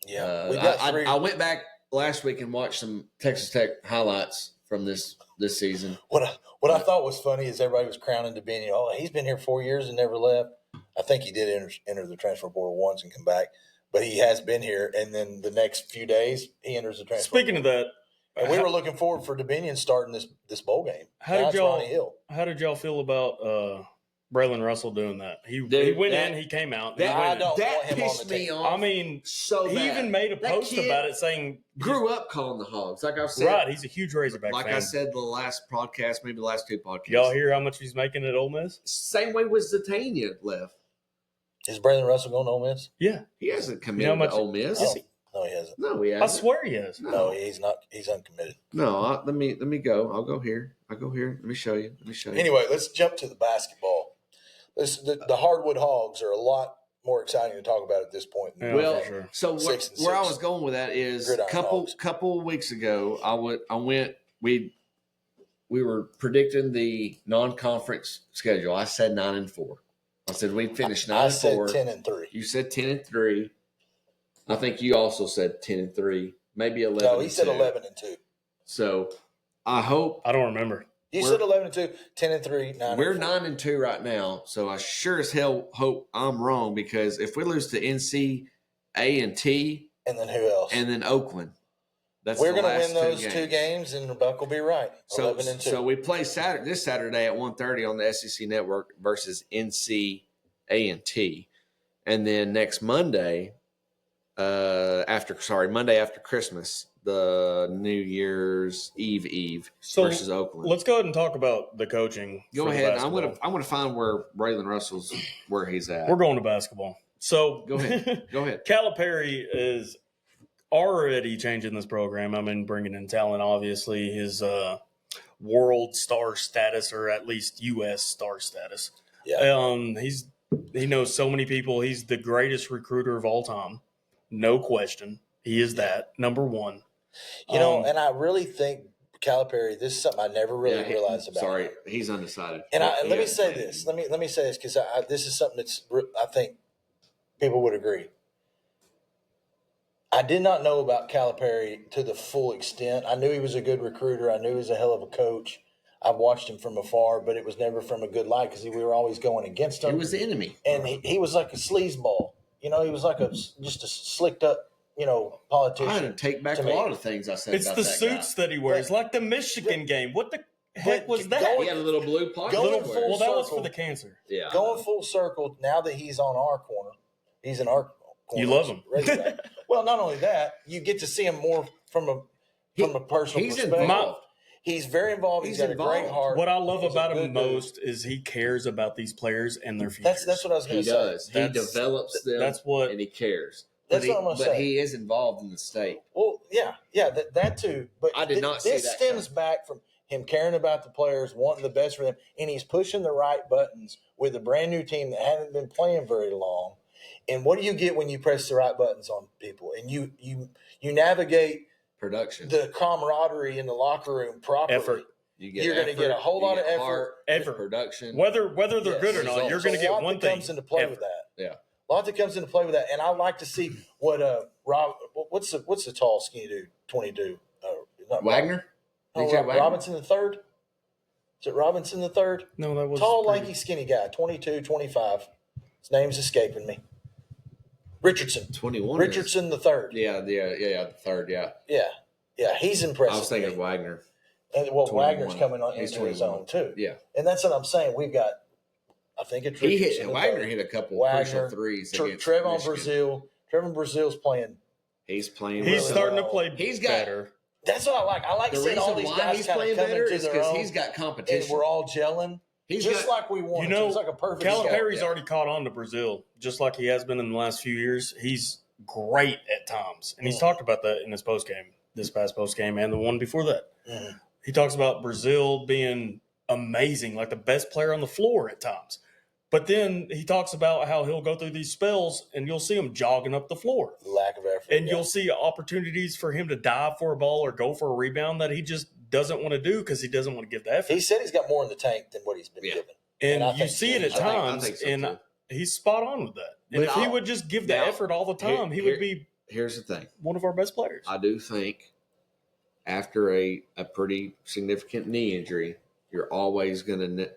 Yeah, we got three. I went back last week and watched some Texas Tech highlights from this season. What I thought was funny is everybody was crowning DeBinion. Oh, he's been here 4 years and never left. I think he did enter the transfer portal once and come back, but he has been here. And then the next few days, he enters the transfer. Speaking portal. of that, and we were looking forward for DeBinion starting this bowl game. How did y'all feel about Braylon Russell doing that? He went in, he came out. That pissed me off. I mean, so he even made a post about it saying grew up calling the Hogs. Like I've said, right? He's a huge Razorback like fan. I said the last podcast, maybe the last two podcasts. Y'all hear how much he's making at Ole Miss? Same way with Zatania left. Is Braylon Russell going to Ole Miss? Yeah, he hasn't committed to Ole Miss. No, he hasn't. No, he hasn't. I swear he has. No, he's not. He's uncommitted. No, let me go. I'll go here. Let me show you. Anyway, let's jump to the basketball. The hardwood Hogs are a lot more exciting to talk about at this point. Yeah, well, sure. so where I was going with that is a couple weeks ago, we were predicting the non-conference schedule. I said 9-4. I said we'd finish 9-4. I said 10-3. You said 10-3. I think you also said 10-3, maybe 11. No, he said 11-2. So I hope I don't remember. You said 11-2, 10-3, 9-4. We're 9-2 right now, so I sure as hell hope I'm wrong because if we lose to NC, A&T, and then who else? And then Oakland, we're going to win those two games, and Buck will be right. 11-2. So we play this Saturday at 1:30 on the SEC Network versus NC, A&T, and then next Monday, Monday after Christmas, the New Year's Eve versus Oakland. Let's go ahead and talk about the coaching. Go ahead. I'm gonna find where Braylon Russell's where he's at. We're going to basketball. So go ahead. Calipari is already changing this program. I mean, bringing in talent. Obviously, his world star status, or at least U.S. star status. Yeah. He knows so many people. He's the greatest recruiter of all time. No question. He is that, number one. And I really think Calipari, this is something I never really realized about him. He's undecided. And let me say this. Let me say this because this is something I think people would agree. I did not know about Calipari to the full extent. I knew he was a good recruiter. I knew he was a hell of a coach. I've watched him from afar, but it was never from a good light because we were always going against him. He was the enemy. And he was like a sleazeball. He was like just a slicked up, politician. I had to take back a lot of things I said. It's about the that suits that he wears, like the Michigan game. What the heck was that? He had a little blue pocket. Well, that was for the cancer. Yeah. Going full circle, now that he's on our corner, he's in our corner. You love him. Well, not only that, you get to see him more from a personal perspective. Involved. He's very involved. He's got a great heart. What I love about him most is he cares about these players and their future. That's what I was going to say. He does. He develops them. And he cares. That's what I'm going to say. But he is involved in the state. Well, yeah, that too. But I did not see that. This stems back from him caring about the players, wanting the best for them, and he's pushing the right buttons with a brand new team that haven't been playing very long. And what do you get when you press the right buttons on people and you navigate production, the camaraderie in the locker room properly? Effort. You're going to get a whole lot of effort, production. Whether they're good or not, you're going to get one thing. Comes into play with that. Yeah. A lot that comes into play with that, and I like to see what what's the tall skinny dude 22 Wagner? Robinson the third. Is it Robinson the third? No, that was tall, lanky, skinny guy, 22, 25. His name's escaping me. Richardson. 21. Richardson the third. Yeah, the third. Yeah. He's impressive. I was thinking of Wagner. And Wagner's coming on into his own too. Yeah, and that's what I'm saying. We've got. I think it's Wagner hit a couple crucial threes. Trevon Brazil's playing. He's playing. He's really starting well. to play. He's better. That's what I like. I like the seeing all these guys he's playing better is because he's got competition. And we're all gelling. Like we wanted. It's like a perfect. Calipari's already caught on to Brazil, just like he has been in the last few years. He's great at times, and he's talked about that in his this past post game, and the one before that. Mm-hmm. He talks about Brazil being amazing, like the best player on the floor at times. But then he talks about how he'll go through these spells and you'll see him jogging up the floor. Lack of effort. And you'll see opportunities for him to dive for a ball or go for a rebound that he just doesn't want to do because he doesn't want to give the effort. He said he's got more in the tank than what he's been given. And you see it at times, and he's spot on with that. And if he would just give the effort all the time, he would be here's the thing. One of our best players. I do think after a pretty significant knee injury, you're always going to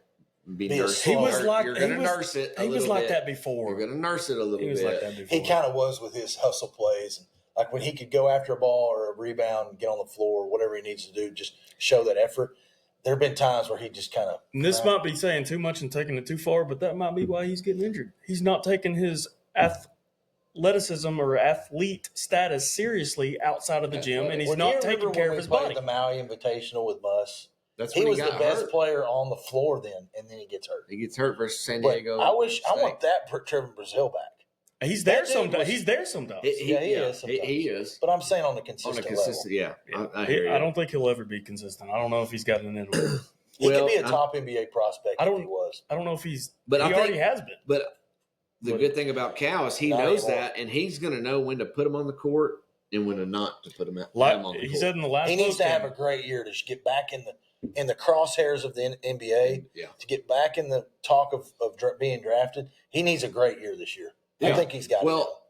be nursing. He was like you're going to nurse it. He was like that before. You're going to nurse it a little bit. He was like that before. He kind of was with his hustle plays. Like when he could go after a ball or a rebound and get on the floor, whatever he needs to do, just show that effort. There have been times where he just kind of. And this might be saying too much and taking it too far, but that might be why he's getting injured. He's not taking his athleticism or athlete status seriously outside of the gym, and he's not taking care of his body. The Maui Invitational with Muss. He was the best player on the floor then, and then he gets hurt. He gets hurt versus San But Diego. I want that Trevor Brazil back. He's there sometimes. He's there sometimes. He is. Sometimes. He is. But I'm saying on a consistent level. Yeah. I hear you. I don't think he'll ever be consistent. I don't know if he's got an in him. He could be a top NBA prospect if he was. I don't know if he's. But he already has been. But the good thing about Cal is he knows that, and he's going to know when to put him on the court and when to not to put him on the court. He said in the last. He needs to have a great year to get back in the crosshairs of the NBA. Yeah. To get back in the talk of being drafted, he needs a great year this year. Yeah. I think he's got it. Well,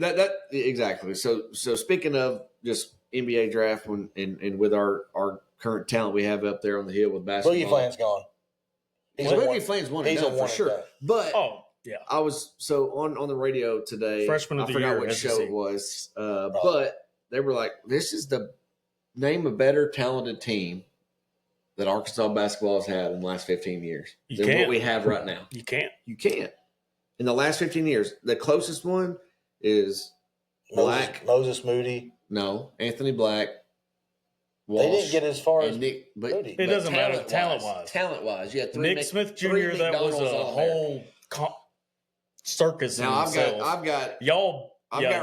that exactly. So speaking of just NBA draft and with our current talent we have up there on the hill with basketball, Boogie Flan's gone. Boogie Flan's one and done for sure. But yeah, I was on the radio today. Freshman of the year. I forgot what show it was, but they were like, "This is the name a better talented team that Arkansas basketball has had in the last 15 years than what we have right now." You can't. In the last 15 years, the closest one is Black. Moses Moody. No, Anthony Black. Walsh, they didn't get as far as Nick, but it doesn't matter talent-wise. Talent-wise, yeah. Nick Smith Jr. That was a whole circus. Now I've got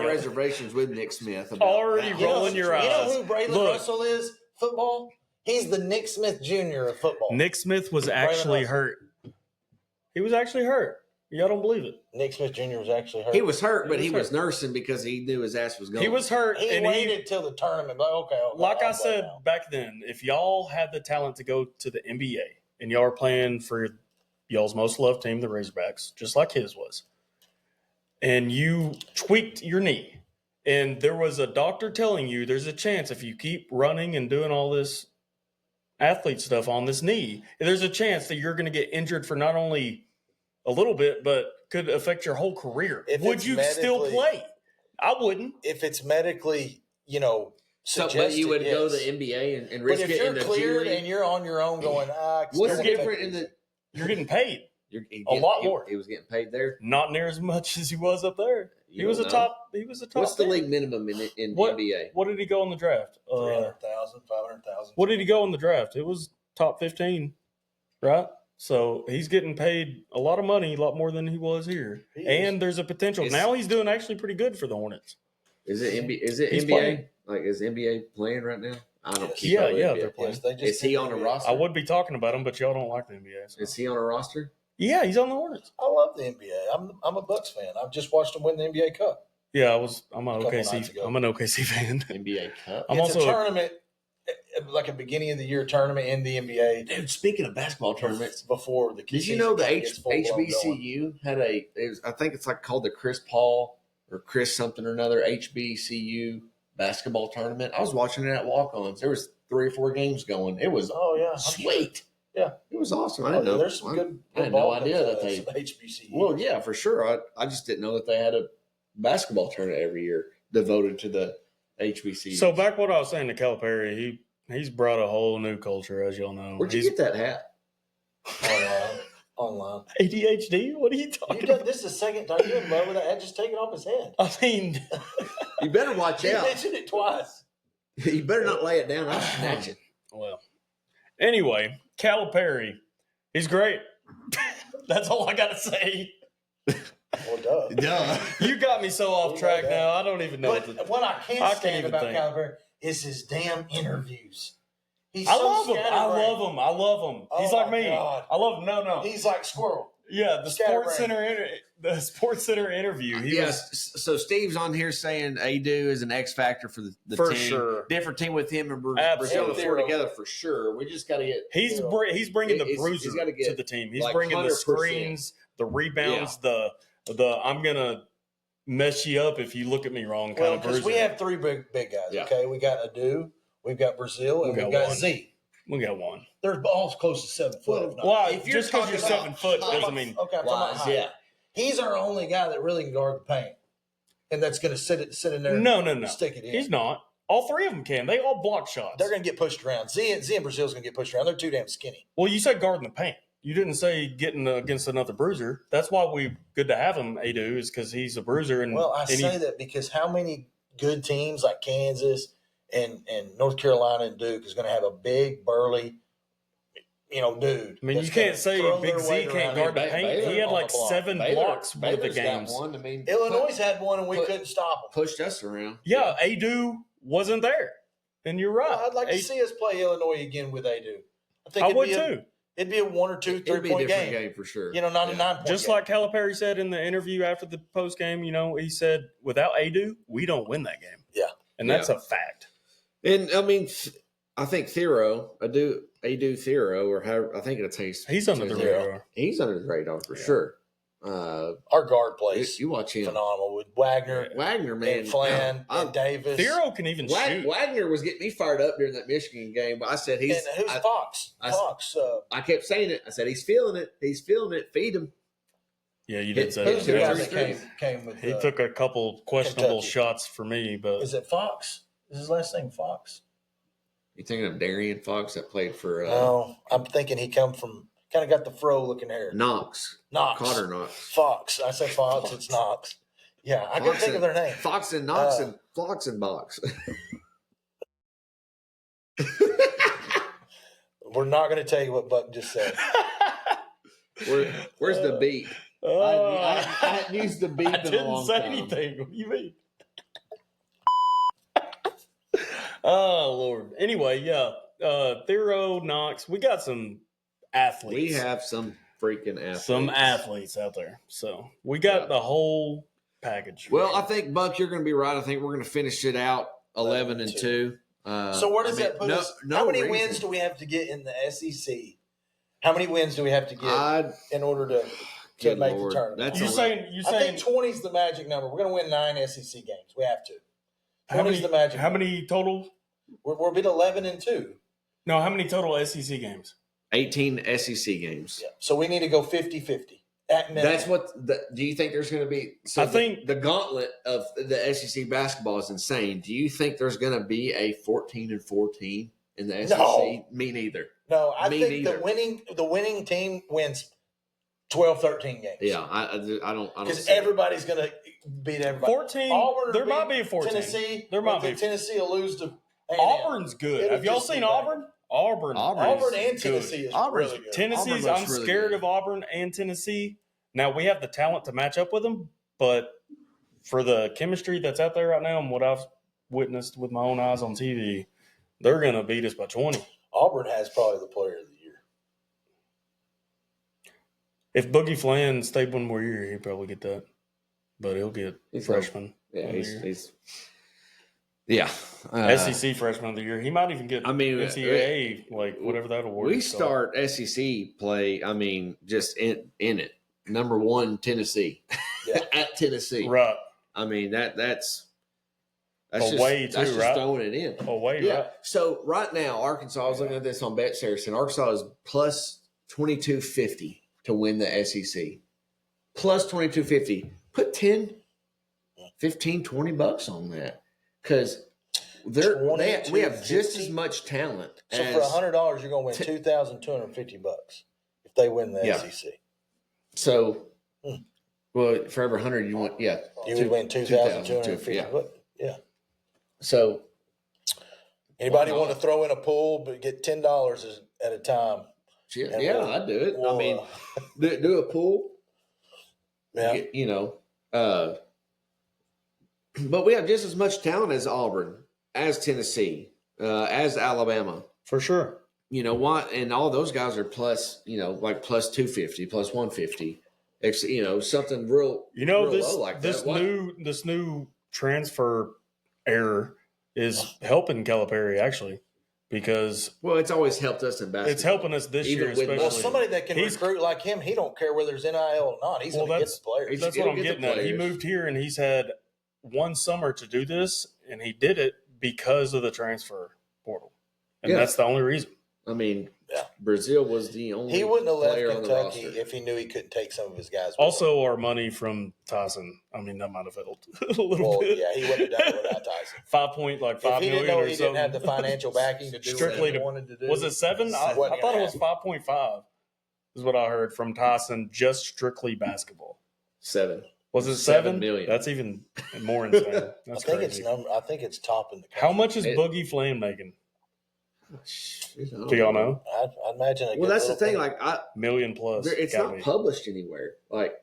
reservations with Nick Smith. Already rolling your eyes. You know who Braylon Russell is? Football. He's the Nick Smith Jr. of football. Nick Smith was actually hurt. He was actually hurt. Y'all don't believe it. Nick Smith Jr. was actually hurt. He was hurt, but he was nursing because he knew his ass was going. He was hurt. He waited till the tournament. Okay. Like I said back then, if y'all had the talent to go to the NBA and y'all are playing for y'all's most loved team, the Razorbacks, just like his was, and you tweaked your knee, and there was a doctor telling you there's a chance if you keep running and doing all this athlete stuff on this knee, there's a chance that you're going to get injured for not only a little bit, but could affect your whole career. Would you still play? I wouldn't. If it's medically, suggested, but you would go to the NBA and risk it. But if you're cleared and you're on your own going, what's different in the? You're getting paid. A lot more. He was getting paid there. Not near as much as he was up there. He was a top. What's the league minimum in the NBA? What did he go in the draft? 300,000, 500,000. What did he go in the draft? It was top 15, right? So he's getting paid a lot of money, a lot more than he was here. And there's a potential. Now he's doing actually pretty good for the Hornets. Is it NBA? Playing. Like, is NBA playing right now? I don't keep Yeah, they're playing. Yes, is he on a roster? I would be talking about him, but y'all don't like the NBA. So. Is he on a roster? Yeah, he's on the Hornets. I love the NBA. I'm a Bucks fan. I've just watched him win the NBA Cup. Yeah, I'm an OKC fan. NBA Cup. It's a tournament, like a beginning of the year tournament in the NBA. Dude, speaking of basketball tournaments, before the did you know the HBCU had I think it's like called the Chris Paul or Chris something or another HBCU basketball tournament. I was watching it at walk-ons. There was 3 or 4 games going. It was sweet. Sure. Yeah, it was awesome. I didn't know. There's some good. I had no idea that they HBCU. Well, yeah, for sure. I just didn't know that they had a basketball tournament every year devoted to the HBCU. So back what I was saying to Calipari, he's brought a whole new culture, as y'all know. Where'd you get that hat? Online. ADHD? What are you talking about? This is the second time you're in love with that hat. Just take it off his head. I mean, you better watch out. You mentioned it twice. You better not lay it down. I'll snatch it. Well, anyway, Calipari, he's great. That's all I got to say. Well, duh. You got me so off track now. I don't even know. But what I can't stand about Calipari is his damn interviews. I love him. He's like me. God. I love him. No. He's like Squirrel. Yeah, the Sports Center interview. So Steve's on here saying Adu is an X factor for the for team. Sure. Different team with him and Brazil before together for sure. We just got to get. He's bringing the bruiser to the team. He's like bringing 100%. The screens, the rebounds, the I'm gonna mess you up if you look at me wrong. Well, Kind of because bruiser. we have three big guys. Yeah. Okay, we got Adu, we've got Brazil, and we've got one. Z. We got one. They're all close to 7 foot. Well, if you're just because you're talking 7 foot I'm doesn't mean. okay. I'm talking about height. Yeah. He's our only guy that really can guard the paint, and that's going to sit in there. No. And stick it in. He's not. All three of them can. They all block shots. They're going to get pushed around. Z and Brazil's going to get pushed around. They're too damn skinny. Well, you said guarding the paint. You didn't say getting against another bruiser. That's why we good to have him, Adu, is because he's a bruiser. And Well, I say that because how many good teams like Kansas and North Carolina and Duke is going to have a big, burly, dude. I mean, you that's can't gonna say throw Big their Z weight can't around. guard the paint. He had on like the block. 7 blocks with the Baylor's got games. one. I mean, Illinois had one, and we couldn't stop them. pushed us around. Yeah, Adu wasn't there. And you're right. Well, I'd like to see us play Illinois again with Adu. I would too. It'd be a 1 or 2, It'd be a 3-point different game. game for sure. Not a 9-point Just game. like Calipari said in the interview after the post game, he said, without Adu, we don't win that game. Yeah. And that's a fact. And I mean, I think Adu Thero, or how I think it's He's under the radar. He's under the radar for sure. Our guard plays you watch him. phenomenal with Wagner, Wagner, man, and Flan, and Davis. Thero can even shoot. Wagner was getting me fired up during that Michigan game. I said he's. And who's Fox? Fox. I kept saying it. I said he's feeling it. He's feeling it. Feed him. Yeah, you did say Who's the guy that. that came with? He took a couple questionable Kentucky. shots for me, but Is it Fox? Is his last name Fox? You thinking of Darian Fox that played for? No, I'm thinking he come from kind of got the fro looking hair. Knox. Carter Knox. Fox. I said Fox. It's Knox. Yeah, I couldn't think of their name. Fox and Knox and Fox and Box. We're not going to tell you what Buck just said. Where's the beat? I hadn't used the beat I in a didn't long say time. anything. What do you mean? Oh, Lord. Anyway, yeah. Thero, Knox, we got some athletes. We have some freaking athletes. some athletes out there. So we got the whole package. Well, I think, Buck, you're going to be right. I think we're going to finish it out 11-2. So where does that put us? How many wins do we have to get in the SEC? How many wins do we have to get in order to make the tournament? you're saying I think 20 is the magic number. We're going to win 9 SEC games. We have to. 20 is the magic. How many total? We're been 11-2. No, how many total SEC games? 18 SEC games. Yeah. So we need to go 50-50 at minimum. That's what. Do you think there's going to be? So I think the gauntlet of the SEC basketball is insane. Do you think there's going to be a 14-14 in the SEC? No. Me neither. No, I think neither. the winning team wins 12-13 games. Yeah, I don't. Because everybody's going to beat everybody. 14. Auburn There will might beat be a 14. Tennessee. There might be. Tennessee will lose to A&M. Auburn's good. It'll Have y'all just seen be bad. Auburn? Auburn and is Tennessee good. is really good. Tennessee's. Auburn I'm looks really scared good. of Auburn and Tennessee. Now we have the talent to match up with them, but for the chemistry that's out there right now and what I've witnessed with my own eyes on TV, they're going to beat us by 20. Auburn has probably the player of the year. If Boogie Flan stayed one more year, he'd probably get that. But he'll get freshman. Yeah, he's SEC freshman of the year. He might even get NCAA, whatever that award We is start SEC play. I mean, just in it. Number 1, Tennessee at Tennessee. Right. I mean that's away just, that's too, just right? throwing it in. Away, Yeah. right? So right now, Arkansas. I was looking at this on Bet Saracen. Arkansas is plus 2250 to win the SEC. Plus 2250. Put 10, 15, $20 on that because we have just as much talent. So for $100, you're going to win $2,250 if they win the SEC. So, well, for every 100 you want, you would win $2,250. Yeah. So, anybody want to throw in a pool but get $10 at a time? Yeah, I'd do it. I mean, do a pool. Yeah. But we have just as much talent as Auburn, as Tennessee, as Alabama. For sure. You know what? And all those guys are plus, like plus 250, plus 150. Something real. Real this low like this that. this new transfer error is helping Calipari actually. because it's always helped us in basketball. it's helping us this Even year, with especially. Well, somebody that can recruit like him, he don't care whether there's NIL or not. He's going to get the players. That's He'll what I'm get the getting at. He players. moved here and he's had one summer to do this, and he did it because of the transfer portal. And that's the only reason. I mean, Brazil was the only He wouldn't have left player on the Kentucky roster. if he knew he couldn't take some of his guys with Also, our money from Tyson. I mean, that might have helped a little bit. Yeah, he wouldn't have done it without Tyson. 5 point, like $5 If he million didn't know or he something. didn't have the financial backing to do Strictly what he to- wanted to do. Was it 7? I Wasn't thought it gonna was 5.5. Is what I heard from Tyson. Just strictly basketball. 7. Was it 7 7 million. That's even more insane. That's I think crazy. I think it's top in the country. How much is Boogie Flame making? Do y'all know? I'd imagine. Well, that's the thing. Like, Million plus. It's Gotta not be. published anywhere. Like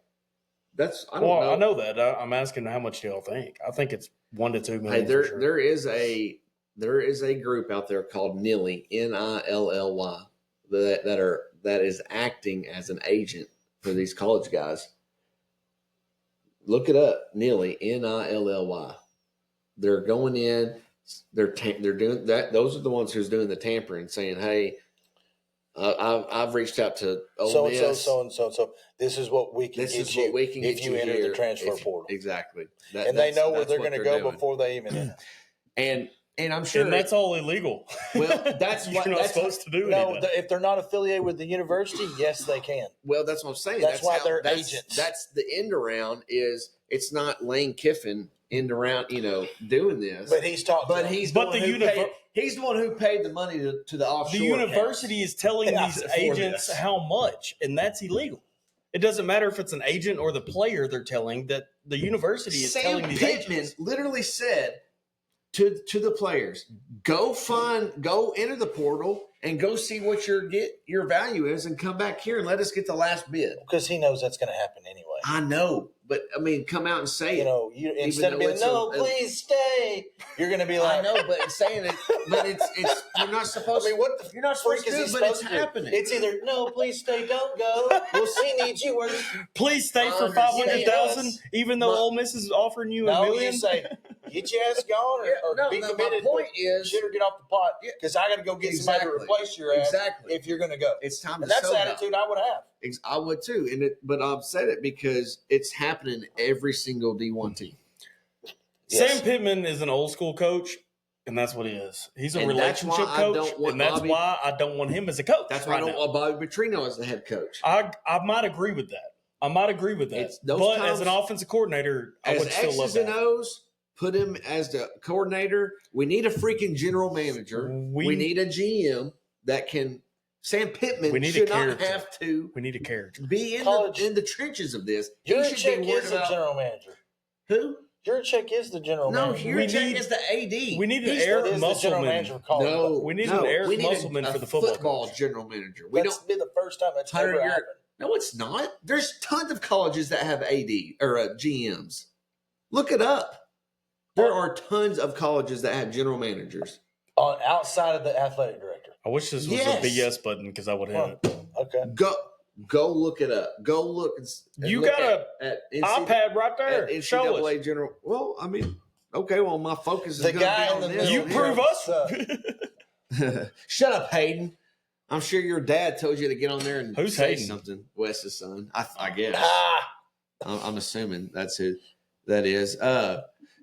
that's I don't Well, know. I know that. I'm asking how much do y'all think? I think it's 1 to 2 million. Hey, for sure. there is a group out there called Nilly NILLY that is acting as an agent for these college guys. Look it up, Nilly NILLY. They're going in. They're doing that. Those are the ones who's doing the tampering, saying, "Hey, I've reached out to Ole Miss. So. This is what we can This get is you what we can if get you enter here the transfer if- portal." Exactly, And they know where that's they're what going to go doing. before they even enter. And I'm sure And that's all illegal. Well, that's you're what- not that's supposed to do. No, anything. if they're not affiliated with the university, yes, they can. Well, that's what I'm saying. That's why how- they're that's, agents. That's the end around. Is it's not Lane Kiffin end around, doing this. But he's talking. But he's But the, the one who paid, he's the one who paid the money to the offshore. The university is telling these for agents this. how much, and that's illegal. It doesn't matter if it's an agent or the player. They're telling that the university is Sam telling these Pittman agents. literally said to the players, go enter the portal and go see what your value is, and come back here and let us get the last bid. because he knows that's going to happen anyway. I know, but I mean, come out and say it. Instead of though being it's no, a- please stay, you're going to be like, I know, but saying it, but it's you're not I supposed. mean, what the You're not supposed freak to is do, he but it's supposed to do? happening. It's either no, please stay, don't go. We need you. Please stay for Understand. $500,000, even though My- Ole Miss is offering you No, $1 million. you say, get your ass gone or be no, committed. my point is, shit or get off the pot because I got to go get somebody to replace your ass if you're going to go. it's time And to that's soak the up. attitude I would have. I would too, but I've said it because it's happening every single D1 team. Yes. Sam Pittman is an old school coach, and that's what he is. He's a And that's why relationship I coach, don't want and that's Bobby- why I don't want him as a coach. That's why I right don't now. want Bobby Petrino as the head coach. I might agree with that. It's those But times- as an offensive coordinator, I As would still love X's and that. O's, put him as the coordinator. We need a freaking general manager. We need a GM that can. Sam Pittman We need a should not character. have to We need a character. be in College- the trenches of this. Your He should check be worried is the about general manager. who? Your check is the general No, manager. your We check need- is the AD. We need an He's the- Eric is the general manager Musselman. of college. No, We need an Eric we need Musselman a for the football coach. general manager. We We That's don't. be the first time that's Hunter, ever you're- happened. No, it's not. There's tons of colleges that have AD or GMs. Look it up. There are tons of colleges that have general managers. On outside of the athletic director. I wish this was Yes. a BS button because I would hit it. Okay. Go look it up. Go look. And You look got at iPad right at there. Show us. NCAA general. Well, I mean, okay. Well, my focus is The going to guy be in on the this. You middle prove here. us. Shut up, Hayden. I'm sure your dad told you to get on there and Who's say Hayden? something. Wes's son, I guess. Ah, I'm assuming that's who that is.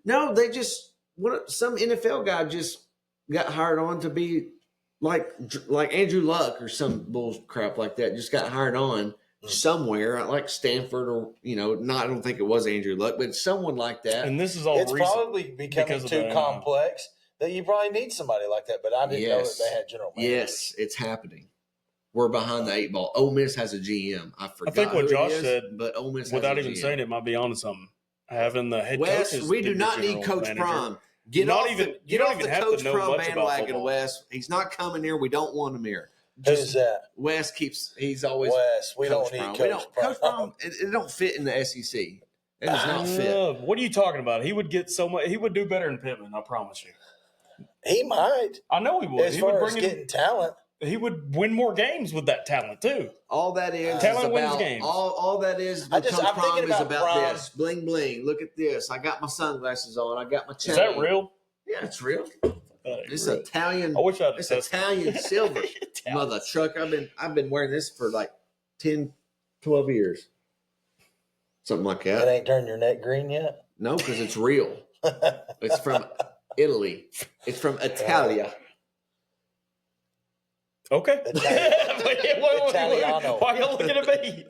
No, they just some NFL guy just got hired on to be like Andrew Luck or some bull crap like that. Just got hired on somewhere like Stanford or not. I don't think it was Andrew Luck, but someone like that. And this is all it's recent. probably becoming because of too the- complex that you probably need somebody like that. But I didn't know that Yes. they had general managers. Yes, it's happening. We're behind the 8 ball. Ole Miss has a GM. I forgot. think what who it Josh is, said, but Ole Miss Without has a even GM. saying it, might be onto something. Having the head Wes, coaches. we be do the not need general Coach manager. Prime. Get Not off even- the, you get don't off even the have to Coach know Prime much about bandwagon, football. Wes. He's not coming here. We don't want him here. Who's that? Wes he's always Wes. We Coach don't need Prime. Coach Prime. Coach Prime. It don't fit in the SEC. It does not fit. What are you talking about? He would get so much. He would do better than Pittman. I promise you. He might. I know he would. As He far would as bring in, getting talent. He would win more games with that talent too. All that is Talent wins about games. all that is. I'm Coach thinking Prime is about about Prime. this bling bling. Look at this. I got my sunglasses on. I got my chain. Is that real? Yeah, it's real. It's Italian. I wish I had It's a test. Italian silver, mother truck. I've been wearing this for like 10, 12 years, something like It that. ain't turned your neck green yet? No, because it's real. It's from Italy. It's from Italia. Okay. Italiano. Why are you looking at me?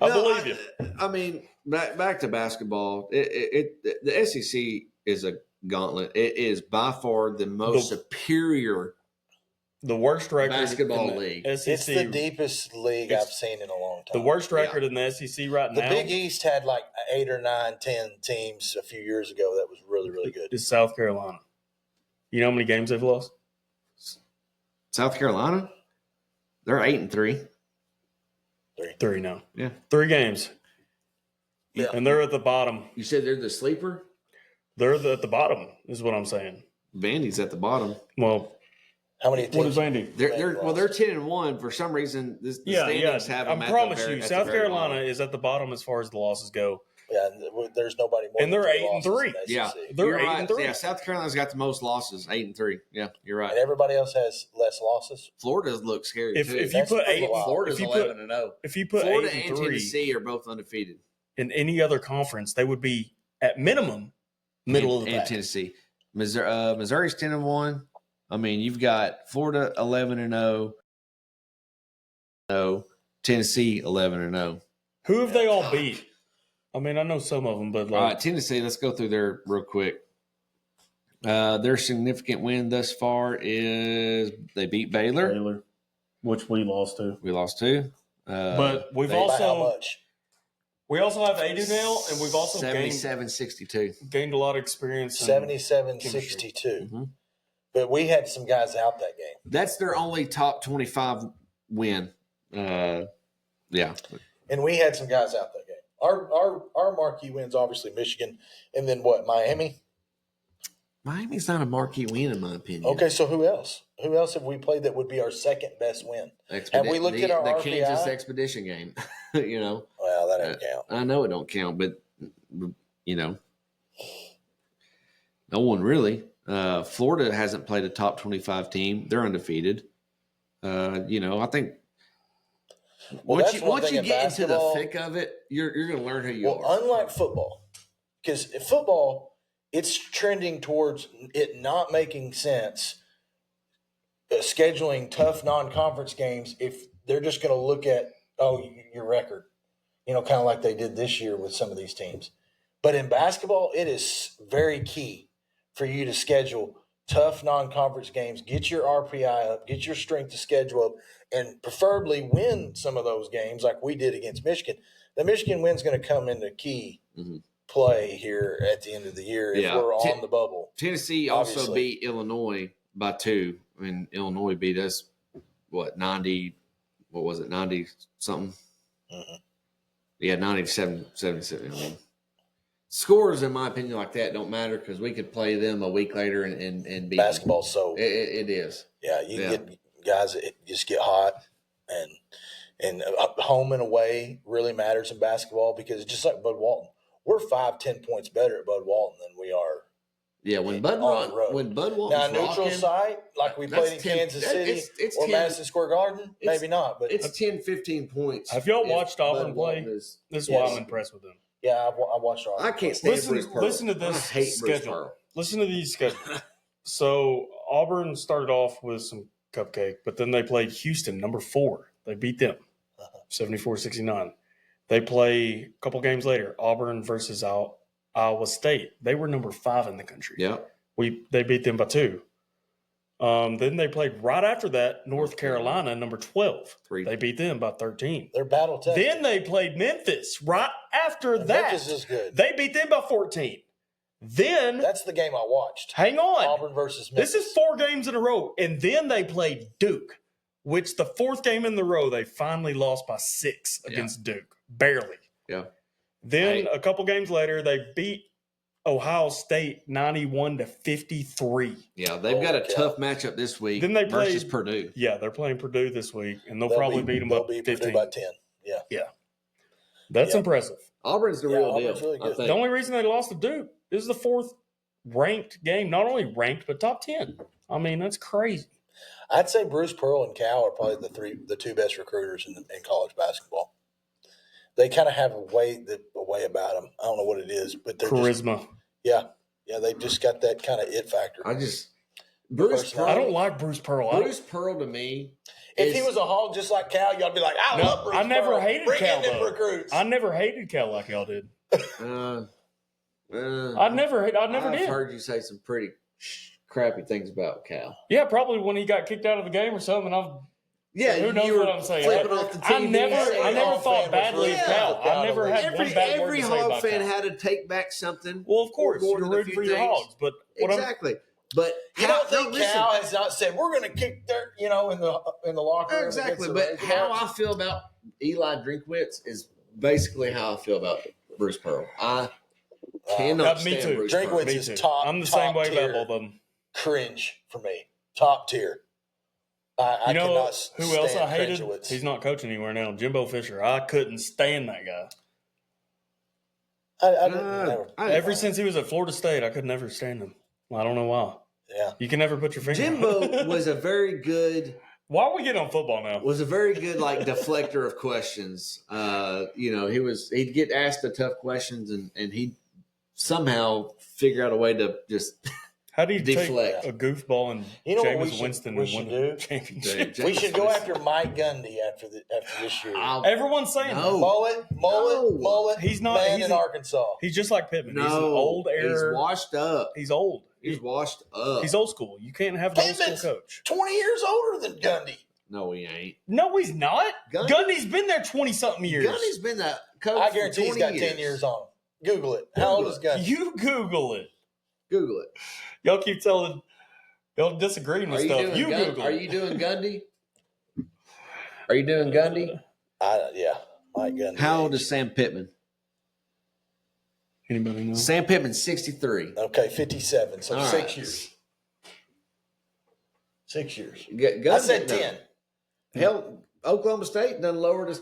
I believe you. I mean, back to basketball. The SEC is a gauntlet. It is by far the most superior the worst record basketball in the league. SEC. It's the deepest league I've seen in a long time. The worst record in the SEC right The now. Big East had like 8 or 9, 10 teams a few years ago that was really, really good. Is South Carolina. You know how many games they've lost? South Carolina, they're 8-3. 3 now. Yeah, 3 games. Yeah. And they're at the bottom. you said they're the sleeper. They're at the bottom, is what I'm saying. Vandy's at the bottom. Well, How many teams? what is Vandy? They're 10-1 for some reason. The standings have them I at promise the very, you, at the South very Carolina bottom. is at the bottom as far as the losses go. Yeah, there's nobody more. And than they're 3 losses 8-3. in the Yeah. SEC. They're You're right. 8-3. Yeah, South Carolina's got the most losses, 8-3. Yeah, you're right. And everybody else has less losses. Florida looks scary If too. you That's put pretty 8, wild. Florida's if you put 11-0. if you put Florida 8 and and 3 Tennessee are both undefeated. in any other conference, they would be at minimum middle of the and pack. Tennessee. Missouri's 10-1. I mean, you've got Florida 11-0. Tennessee 11-0. Who have they all beat? I mean, I know some of them, but All like right, Tennessee. Let's go through there real quick. Their significant win thus far is they beat Baylor. which we lost to. We lost 2. But we've By how also much? we also have AD now, and we've also 77-62. gained a lot of experience. 77-62. Mhm. But we had some guys out that game. That's their only top 25 win. Yeah. And we had some guys out that game. Our marquee wins, obviously, Michigan. And then what, Miami? Miami's not a marquee win, in my opinion. Okay, so who else? Who else have we played that would be our second best win? Have we looked at our the RPI? Kansas Expedition game? You know, Well, that doesn't count. I know it don't count, but you know, no one really. Florida hasn't played a top 25 team; they're undefeated. You know, I think Well, once you get into the basketball, thick of it, you're going to learn who you well, are. unlike football, because football, it's trending towards it not making sense scheduling tough non-conference games if they're just going to look at, your record, kind of like they did this year with some of these teams. But in basketball, it is very key for you to schedule tough non-conference games, get your RPI up, get your strength of schedule up, and preferably win some of those games like we did against Michigan. The Michigan win's going to come into key play here at the end of the year if we're on the bubble. Tennessee also obviously. beat Illinois by 2. I mean, Illinois beat us, 90, what was it, 90-something? Mhm. Yeah, 97-77. I mean, scores, in my opinion, like that don't matter because we could play them a week later and beat Basketball, them. so It is. yeah, you get guys that just get hot, and home and away really matters in basketball because it's just like Bud Walton. We're 5-10 points better at Bud Walton than we are. Yeah, when Bud on the road. Walton's Now, neutral rocking, site like we played in Kansas City it's or 10 Madison Square Garden, maybe not, but it's 10-15 points. Have y'all if watched Bud Auburn play? Walton is- This is why Yes. I'm impressed with them. yeah, I watched all. I can't stand Bruce Pearl. Listen to this I hate Bruce schedule. Pearl. Listen to these schedules. So Auburn started off with some cupcake, but then they played Houston, number 4. They beat them, 74-69. They play a couple games later, Auburn versus Iowa State. They were number 5 in the country. Yeah. They beat them by 2. Then they played right after that North Carolina, number 12. 3. They beat them by 13. They're battle tested. Then they played Memphis right after And that. Memphis is good. They beat them by 14. Then, That's the game I watched. hang on. Auburn versus Memphis. This is 4 games in a row. And then they played Duke, which the 4th game in the row, they finally lost by 6 against Duke. Barely. Yeah. Then a couple games later, they beat Ohio State 91-53. Yeah, they've got a Holy cow. tough matchup this week Then they versus played- Purdue. Yeah, they're playing Purdue this week, and they'll probably beat them by They'll beat 15. Purdue by 10. Yeah. That's Yeah. impressive. Auburn's the Yeah, real Auburn's deal. really good. I think. The only reason they lost to Duke is the 4th ranked game. Not only ranked, but top 10. I mean, that's crazy. I'd say Bruce Pearl and Cal are probably the two best recruiters in college basketball. They kind of have a way about them. I don't know what it is, but they're Charisma. Yeah, they've just got that kind of it factor. Bruce Pearl. I don't like Bruce Pearl. Bruce Pearl to me. If he was a Hog just like Cal, y'all be like, I love Bruce Pearl. I never hated Cal, Bring in them though. recruits. I never hated Cal like y'all did. I never I've did. heard you say some pretty crappy things about Cal. Yeah, probably when he got kicked out of the game or something. Who knows you were what I'm saying? flipping off the TV. I never thought badly of Cal. I never had one bad word every to say Hog about fan Cal. had to take back something. Well, of course, More you're than a rooting few for your things. Hogs, but Exactly. But you don't think Cal has not said we're going to kick their, in the locker room? Exactly. But how I feel about Eli Drinkwitz is basically how I feel about Bruce Pearl. I cannot me stand too. Bruce Pearl. Drinkwitz is top. I'm the same way tier. about both of them. Cringe for me. Top tier. I You know cannot who else I hated? Cringewitz. He's not coaching anywhere now. Jimbo Fisher. I couldn't stand that guy. Ever since he was at Florida State, I could never stand him. I don't know why. Yeah. You can never put your finger on Jimbo was a very good. Why are we getting on football now? Was a very good deflector of questions. He'd get asked the tough questions and he'd somehow figure out a way to just How do you deflect take a goofball and Jameis Winston and win the championship? We should go after Mike Gundy after this year. Everyone's saying No. Mullet. He's not. Man He's in Arkansas. He's just like Pittman. No, He's an old era. He's washed up. He's old. He's washed up. He's old school. You can't have an old Pittman's school coach. 20 years older than Gundy. No, he ain't. No, he's not. Gundy? Gundy's been there 20-something years. Gundy's been that coach. I guarantee for he's 20 got 10 years on. Google it. How old is Gundy? You Google it. Google it. Y'all keep telling. Y'all disagreeing with stuff. You Google Are it. you doing Gundy? Are you doing Gundy? Yeah, Mike Gundy. How old is Sam Pittman? Anybody know? Sam Pittman's 63. Okay, 57. So All 6 right. years. 6 years. Gundy, I said 10. Hell, Oklahoma State done lowered his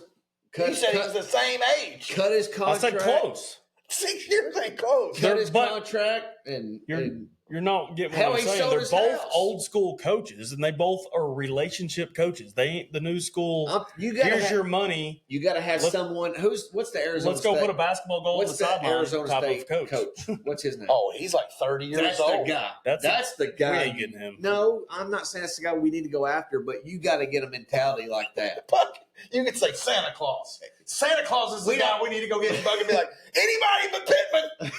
You said he was the same age. cut his I contract. said close. 6 years ain't close. Cut his But- contract and You're not getting Hell, what he I'm saying. sold They're his both house. old school coaches, and they both are relationship coaches. They ain't the new school. you gotta Here's have, your money. you got to have someone what's the Arizona Let's go State? put a basketball goal on the What's the sideline Arizona type State of coach. What's his name? Oh, he's like 30 years That's old. the guy. That's the guy. We ain't getting him. No, I'm not saying that's the guy we need to go after, but you got to get a mentality like that. Fuck, you could say Santa Claus. Santa Claus is the guy we need to go get and bug and be like, anybody but Pittman.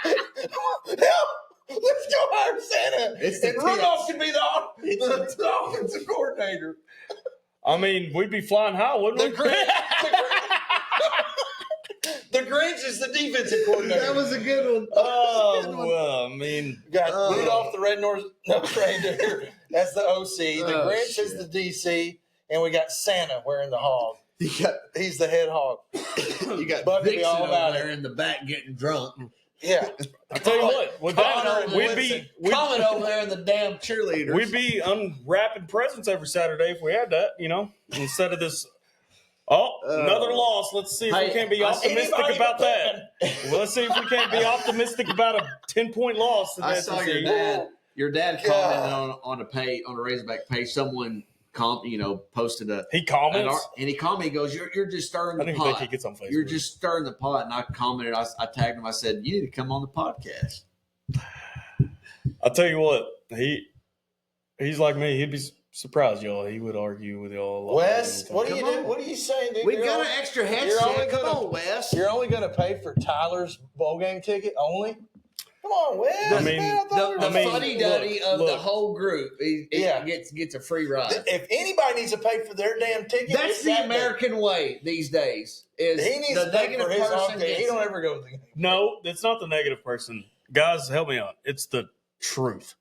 Hell, let's go hire Santa. It's the And Rudolph Pits. can be the offensive coordinator. I mean, we'd be flying high, wouldn't The we? Grinch, the Grinch is the defensive coordinator. That was a good one. Well, I mean, We got Rudolph the Red-Nosed Reindeer. That's the OC. The Grinch is the DC. And we got Santa wearing the hog. He's the head hog. You got Buck will be Vixen all over about there it. in the back getting drunk. Yeah. I tell you what, with Connor that, and we'd Common over there in the damn cheerleaders. We'd be unwrapping presents every Saturday if we had that, instead of this. Oh, another loss. Let's see if we can't be optimistic about that. Well, let's see if we can't be optimistic about a 10-point loss. I saw your dad. Your dad commented on a Razorback page. Someone posted a. He comments. And he commented. He goes, "You're just stirring I the don't pot. even think he gets on Facebook. You're just stirring the pot." And I commented. I tagged him. I said, "You need to come on the podcast." I'll tell you what. He's like me. He'd be surprised, y'all. He would argue with y'all. a lot Wes, more than what time. are you doing? What are you saying, dude? We got an extra headset. Come on, Wes. You're only going to pay for Tyler's bowl game ticket only? Come on, Wes. I mean, The fuddy-duddy of the look. whole group gets a free ride. If anybody needs to pay for their damn ticket, That's it's the that American way these days. Is He needs the to pay negative for his own person ticket. He gets don't it. ever go to the game. No, it's not the negative person. Guys, help me out. It's the truth.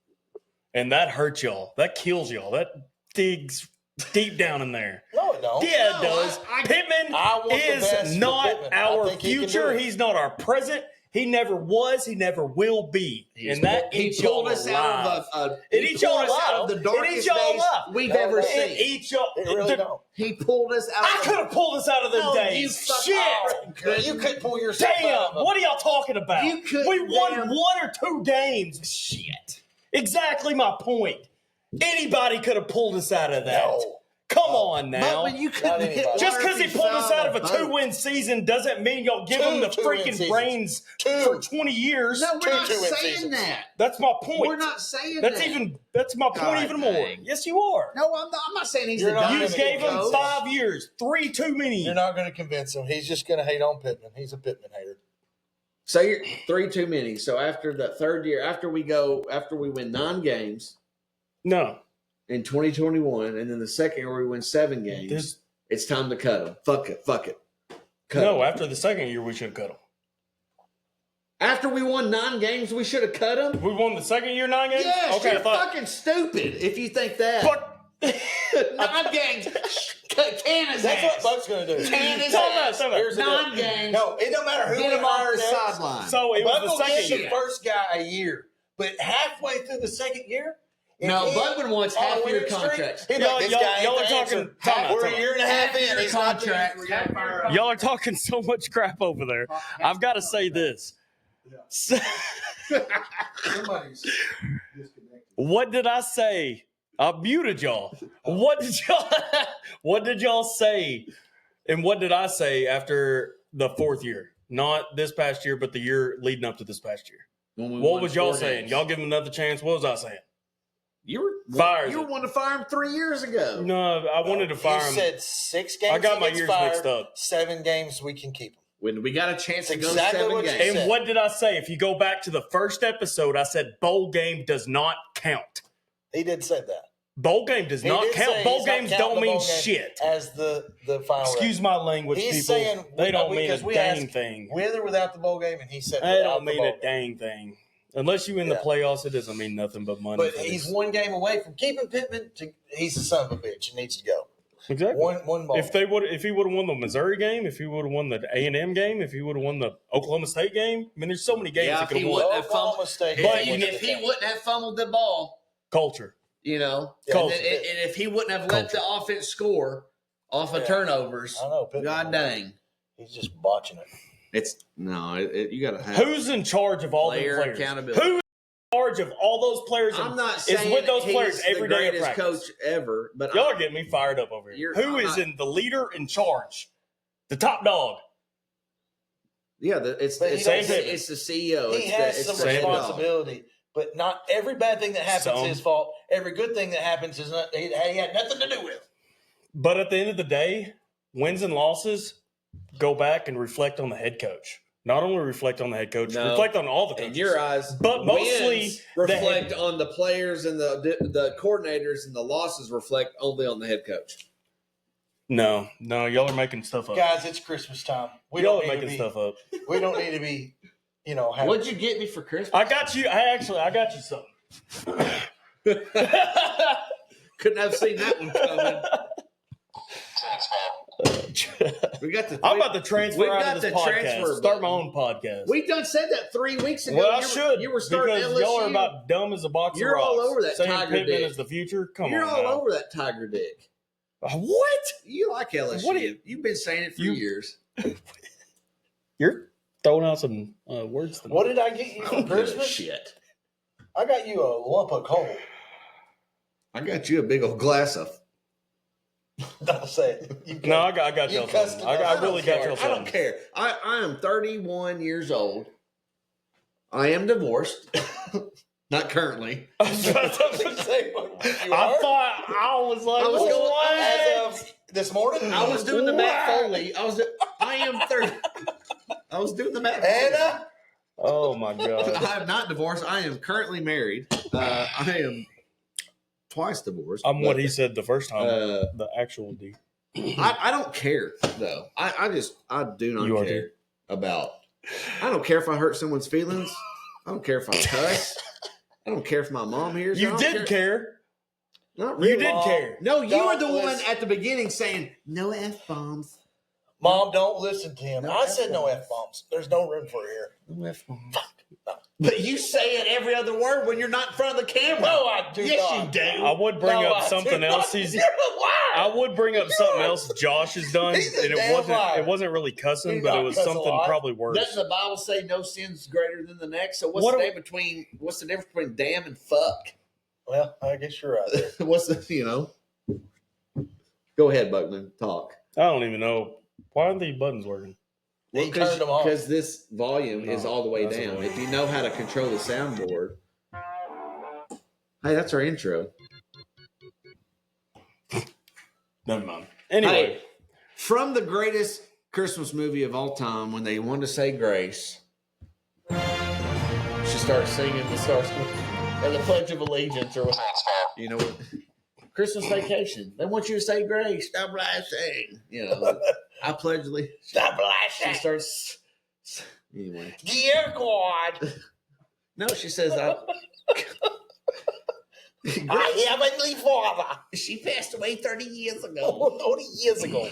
And that hurts y'all. That kills y'all. That digs deep down in there. No, it don't. Yeah, No, it does. I Pittman I want the best is for not Pittman. I our think he can do future. it. He's not our present. He never was. He never will be. And that he eats y'all pulled us alive. out of It eats y'all alive. the It darkest eats y'all days alive. we've No, ever no. seen. It eats y'all. It really don't. He pulled us out. I could have pulled us out of them No, days. you fuck Shit. off. You couldn't pull yourself out Damn. of them. What are y'all talking about? You couldn't We won damn- 1 or 2 games. Shit. Exactly my point. Anybody could have pulled us out of that. No. Come on now. But you Not couldn't anybody. hit Just because he Murphy pulled us foul out of a the boat. 2-win season doesn't mean y'all give him the 2 win freaking seasons. brains 2. for 20 years. No, we're Two not 2-win saying seasons. that. That's my point. We're not saying That's that. that's my point God even more. dang. Yes, you are. No, I'm not saying he's You're the not You dominant gonna gave him coach. 5 years, 3 too many. You're not going to convince him. He's just going to hate on Pittman. He's a Pittman hater. So you're 3 too many. So after the third year, after we win 9 games No. in 2021, and then the second year we win 7 games, This- it's time to cut him. Fuck it. Cut No, him. after the second year, we should have cut him. After we won 9 games, we should have cut him. We won the second year 9 games? Yes, Okay, you're I thought. fucking stupid if you think that. Fuck. 9 games. Can his That's ass. what Buck's going to do. Can his Time out, ass. time out. Here's the 9 deal. games. No, it don't matter who Get we him off hire the next. sideline. So it was Buck the will second give year. the first guy a year, but halfway through the second year, if No, he Budman wants on a half-year winning streak, contracts. he's Y'all- like, this y'all- guy ain't y'all the are talking- answer. time out, We're time a out. year and a half in. Half-year He's not contract. the Y'all are talking so much crap over there. I've got to say this. Somebody's disconnected. What did I say? I muted y'all. What did y'all say? And what did I say after the 4th year? Not this past year, but the year leading up to this past year. When we What won was y'all 4 saying? games. Y'all give him another chance. What was I saying? You were Fires You it. were wanting to fire him 3 years ago. No, I wanted to fire You him. said 6 games. I got he my gets years fired, mixed up. 7 games we can keep him. When we got a chance to That's go exactly 7 what you games. said. And what did I say? If you go back to the first episode, I said bowl game does not count. He did say that. Bowl game does He not did count. say Bowl he's not games counting don't the mean bowl game shit. as the final. Excuse my language, He's people. saying They don't mean a because we dang asked thing. with or without the bowl game, and he said They without don't the mean bowl a game. dang thing. Unless you in the Yeah. playoffs, it doesn't mean nothing but money. But for he's this. 1 game away from keeping Pittman. He's a son of a bitch. He needs to go. Exactly. One ball. If he would have won the Missouri game, if he would have won the A&M game, if he would have won the Oklahoma State game, I mean, there's so many games Yeah, he if could he have would- won. have fumbled- Oklahoma State. But game if he wouldn't have fumbled the ball, Culture. you know, Yeah, and if he wouldn't have let the offense score off of Yeah. turnovers, I know. Pittman, God dang. he's just botching it. It's no, you got to have Who's in charge of all the player players? accountability. Who's in charge of all those players? I'm not is saying with those he's players the every day of greatest practice. coach ever, but Y'all are getting me fired up over here. Who I'm is not- in the leader in charge? The top dog. yeah, it's But he Sam it's, Pittman. it's the CEO. He it's has the, some it's the head dog. responsibility, but not every bad thing that happens Some. is his fault. Every good thing that happens is not. He had nothing to do with. But at the end of the day, wins and losses go back and reflect on the head coach. Not only reflect on the head coach, No. reflect on all the coaches. In your eyes, But mostly wins the reflect on the players and the coordinators, and the losses reflect only on the head coach. No, y'all are making stuff up. Guys, it's Christmas time. We Y'all don't are need to making be. stuff up. We don't need to be. Having, What'd you get me for Christmas? I got you. I got you something. Couldn't have seen that one coming. We got the. I'm about to transfer We've out got of this the podcast. transfer Start my button. own podcast. We done said that 3 weeks ago. Well, I You were- should. You were starting because LSU. y'all are about dumb as a box You're of rocks. all over that Saying Tiger Pittman dick. is the future. Come You're on, all now. over that Tiger dick. What? You like LSU. What do you- You've been saying it for You- years. You're throwing out some words. To me. what did I get you I for don't give a Christmas? shit. I got you a lump of coal. I got you a big old glass of. Don't say it. You No, I got You y'all cussed something. it I out. really got y'all I something. don't care. I am 31 years old. I am divorced. Not currently. I say what you I are. thought I was like, I was going- what? As of this morning, I was doing the Matt Wow. Foley. I am 30. I was doing the Matt Foley. Anna. Oh my god! I am not divorced. I am currently married. I am twice divorced. I'm what but, he said the first time. Uh, The actual D. I don't care though. I do not You are care about. I don't care if I hurt someone's feelings. I don't care if I cuss. I don't care if my mom hears. I You don't did care. Not You really. did care. No, you Don't were the one listen. at the beginning saying no F bombs. Mom, don't listen to him. No I said no F-bombs. F-bombs. There's no room for it here. No F-bombs. But you say it every other word when you're not in front of the camera. No, I do yes, not. you do. I would bring No, up I something do else. not. He's. You're a liar. I would bring up something else Josh has done, He's a and damn liar. it wasn't really cussing, He's but not it was cussing a something lot. probably worse. Doesn't the Bible say no sin's greater than the next? So what's What the do- difference between damn and fuck? Well, I guess you're right there. What's the Go ahead, Buckman. Talk. I don't even know why aren't these buttons working. He turned them off. Because this volume is No, all the way that's down. annoying. If you know how to control the soundboard. Hey, that's our intro. Never mind. Anyway, Hey, from the greatest Christmas movie of all time, when they want to say grace, she starts singing or the Pledge of Allegiance or what. You know what? Christmas Vacation. They want you to say grace. Stop blasting. I pledge allegiance. Stop She blasting. starts. Anyway. Dear God, No, she says, our Heavenly Father. she passed away 30 years ago. 40 years ago.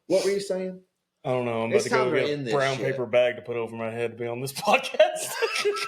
What were you saying? I don't know. I'm It's about to time go to get end a this brown shit. paper bag to put over my head to be on this podcast.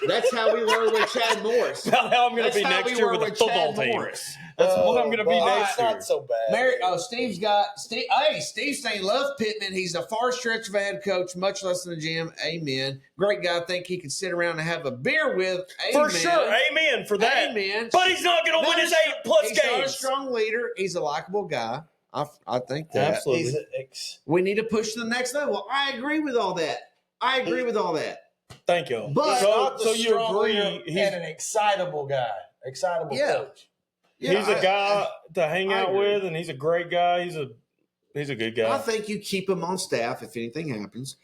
That's how we were with Chad Morris. About how I'm going to That's be how next we year were with a football Chad team. Morris. That's what I'm going to be Well, next it's year. not so bad. Steve's got Steve. Hey, Steve's saying love Pittman. He's a far stretch of a head coach, much less than a GM. Amen. Great guy. I think he could sit around and have a beer with. Amen. For sure. Amen for that. Amen. But he's not going to win his 8+ He's not a games. strong leader. He's a likable guy. I think that. Absolutely. He's We need to push to the next level. I agree with all that. Thank you. But- so you agree and an excitable guy. Excitable Yeah. coach. he's a guy to hang I out agree. with, and he's a great guy. He's a good guy. I think you keep him on staff if anything happens.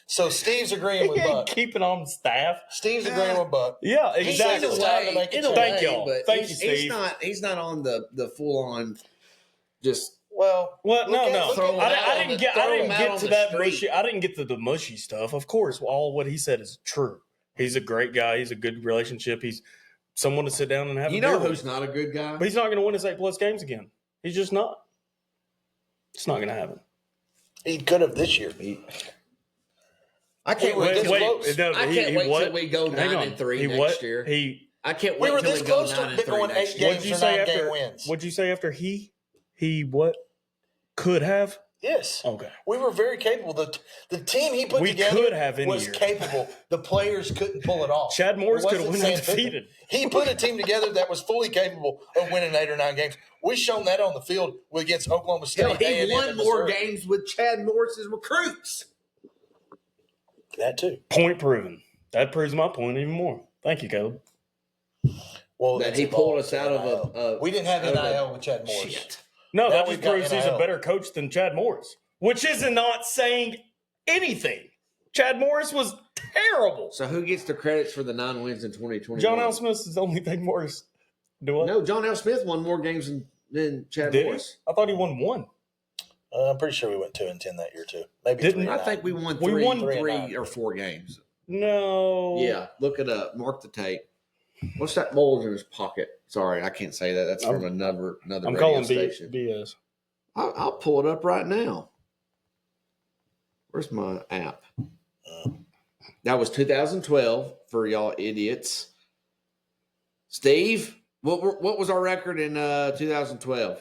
So Steve's agreeing with Buck. Keep it on staff. Steve's agreeing with Buck. Yeah, He said exactly. it's time to make it In a Thank way, y'all. but Thank you, he's Steve. He's not on the full on. Just Well, Well, look at- throw him out I on didn't the- get. throw I him didn't out get on to the that street. mushy. I didn't get to the mushy stuff. Of course, all what he said is true. He's a great guy. He's a good relationship. He's someone to sit down and have. you a know beer who's with. not a good guy? But he's not going to win his 8+ games again. He's just not. It's not going to happen. he could have this year. I can't Wait, wait. this till we, close. no, I he- can't he wait what? till we go Hang on. 9-3 He next what? year. He. I can't We wait were till this we go close to 9-3 going next 8 year. games What'd you for say 9 game after? wins. What'd you say after he what could have? Yes. Okay. We were very capable. The team he put We together could have any was year. capable. The players couldn't pull it off. Chad Morris It could have wasn't went Sam Pittman. undefeated. He put a team together that was fully capable of winning 8 or 9 games. We shown that on the field against Oklahoma State. Hell, he A&M, won and more Missouri. games with Chad Morris's recruits. That too. Point proven. That proves my point even more. Thank you, Caleb. Well, That it's he pulled evolved us out of a we didn't have out of a- NIL with Chad Morris. Shit. No, Now that we've just got proves he's a NIL. better coach than Chad Morris, which is not saying anything. Chad Morris was terrible. So who gets the credits for the 9 wins in 2021? John L. Smith is the only thing Morris do. No, John L. Smith won more games than Chad Did he? Morris. I thought he won one. I'm pretty sure we went 2-10 that year too. Maybe Didn't- 3 I and think 9. we won We three, won 3 3 or 4 games. No. Yeah, look it up. Mark the tape. What's that bulge in his pocket? Sorry, I can't say that. That's from another I'm radio calling station. BS. I'll pull it up right now. Where's my app? That was 2012 for y'all idiots. Steve, what was our record in 2012?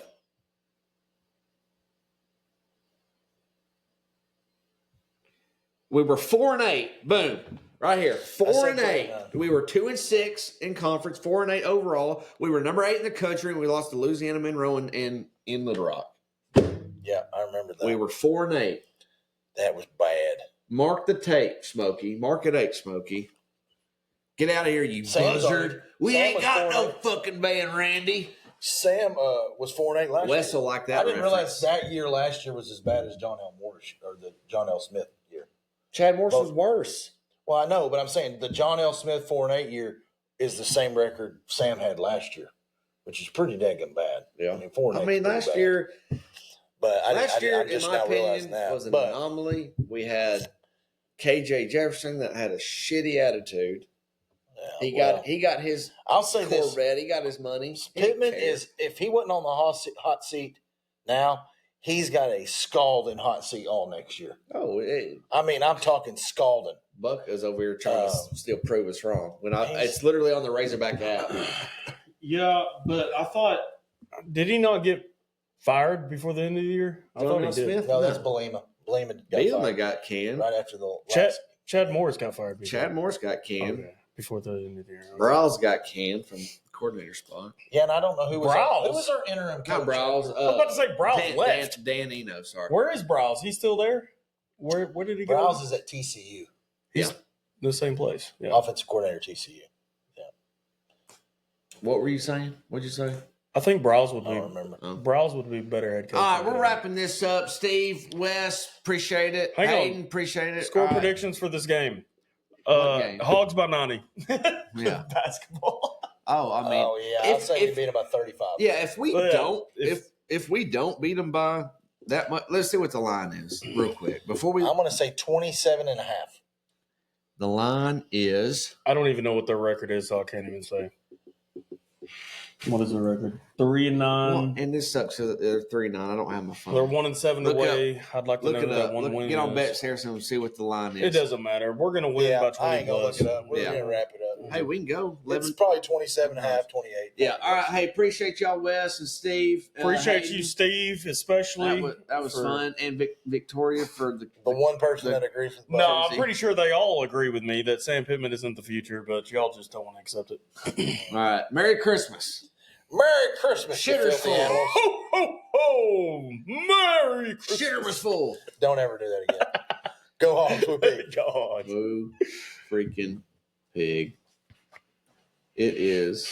We were 4-8. Boom. Right here. 4-8. We were 2-6 in conference, 4-8 overall. We were number 8 in the country, and we lost to Louisiana Monroe in Little Rock. Yeah, I remember that. We were 4-8. That was bad. Mark the tape, Smokey. Mark it 8, Smokey. Get out of here, you Sam's buzzard. already- We Sam ain't was got no 4-8. fucking band, Randy. Sam was 4-8 last Wes will year. like that I didn't reference. realize that year last year was as bad as John L. Morris or the John L. Smith year. Chad Morris Both. was worse. Well, I know, but I'm saying the John L. Smith 4-8 year is the same record Sam had last year, which is pretty daggum bad. Yeah. I mean, 4-8. I mean, last year, but I'm I'm in just my now realizing opinion, that. was an But anomaly. We had KJ Jefferson that had a shitty attitude. yeah, He got his I'll say this: Corvette. He got his money. He Pittman didn't care. is if he wasn't on the hot seat now, he's got a scalding hot seat all next year. Oh, I mean, I'm talking scalding. Buck is over here trying to still prove us wrong. It's literally on the Razorback app. Yeah, but I thought, did he not get fired before the end of the year? I thought he did. Smith? No, that's Belima. Belima got canned. right after the Chad Morris got fired. Chad Morris got canned. Okay. Before the end of the year. Browse got canned from the coordinator spot. Yeah, and I don't know who was Browse? who was our interim coach. Not Browse. I was about to say Browse left. Dan Eno, sorry. Where is Browse? He's still there? Where did he go? Browse is at TCU. He's the same place. Yeah. Offensive coordinator TCU. What were you saying? What'd you say? I think Browse would I be. don't remember. Browse would be better head coach. All right, we're wrapping this up. Steve, Wes, appreciate it. Hang on. Hayden, appreciate it. Score All right. predictions for this game. What game? Hogs by 90. Yeah. Basketball. Oh, I mean, I'd say we beat them by 35. Yeah, if we don't, if- if we don't beat them by that much, let's see what the line is real quick before we. I'm going to say 27 and a half. The line is. I don't even know what their record is, so I can't even say. What is their record? 3-9. Well, and this sucks. They're 3-9. I don't have my phone. They're 1-7 Look away. I'd like to Look know it that up. one win. Get on is. Bets Harrison and see what the line is. It doesn't matter. We're going to win by 20 I ain't going to look plus. it up. We're Yeah. going to wrap it up. Hey, we can go. It's probably 27 and a half, 28. Yeah. All right. Hey, appreciate y'all, Wes and Steve. Appreciate Hayden. you, Steve, especially. That was fun. And Victoria for the one person that agrees with No, I'm pretty sure they all agree with me that Sam Pittman isn't the future, but y'all just don't want to accept it. All right. Merry Christmas. Merry Christmas, you Shitter's filthy full. animals. Ho, ho, ho! Merry Christmas. Shitter was full. Don't ever do that again. Go Hogs, we'll be. God. Boo freaking pig. It is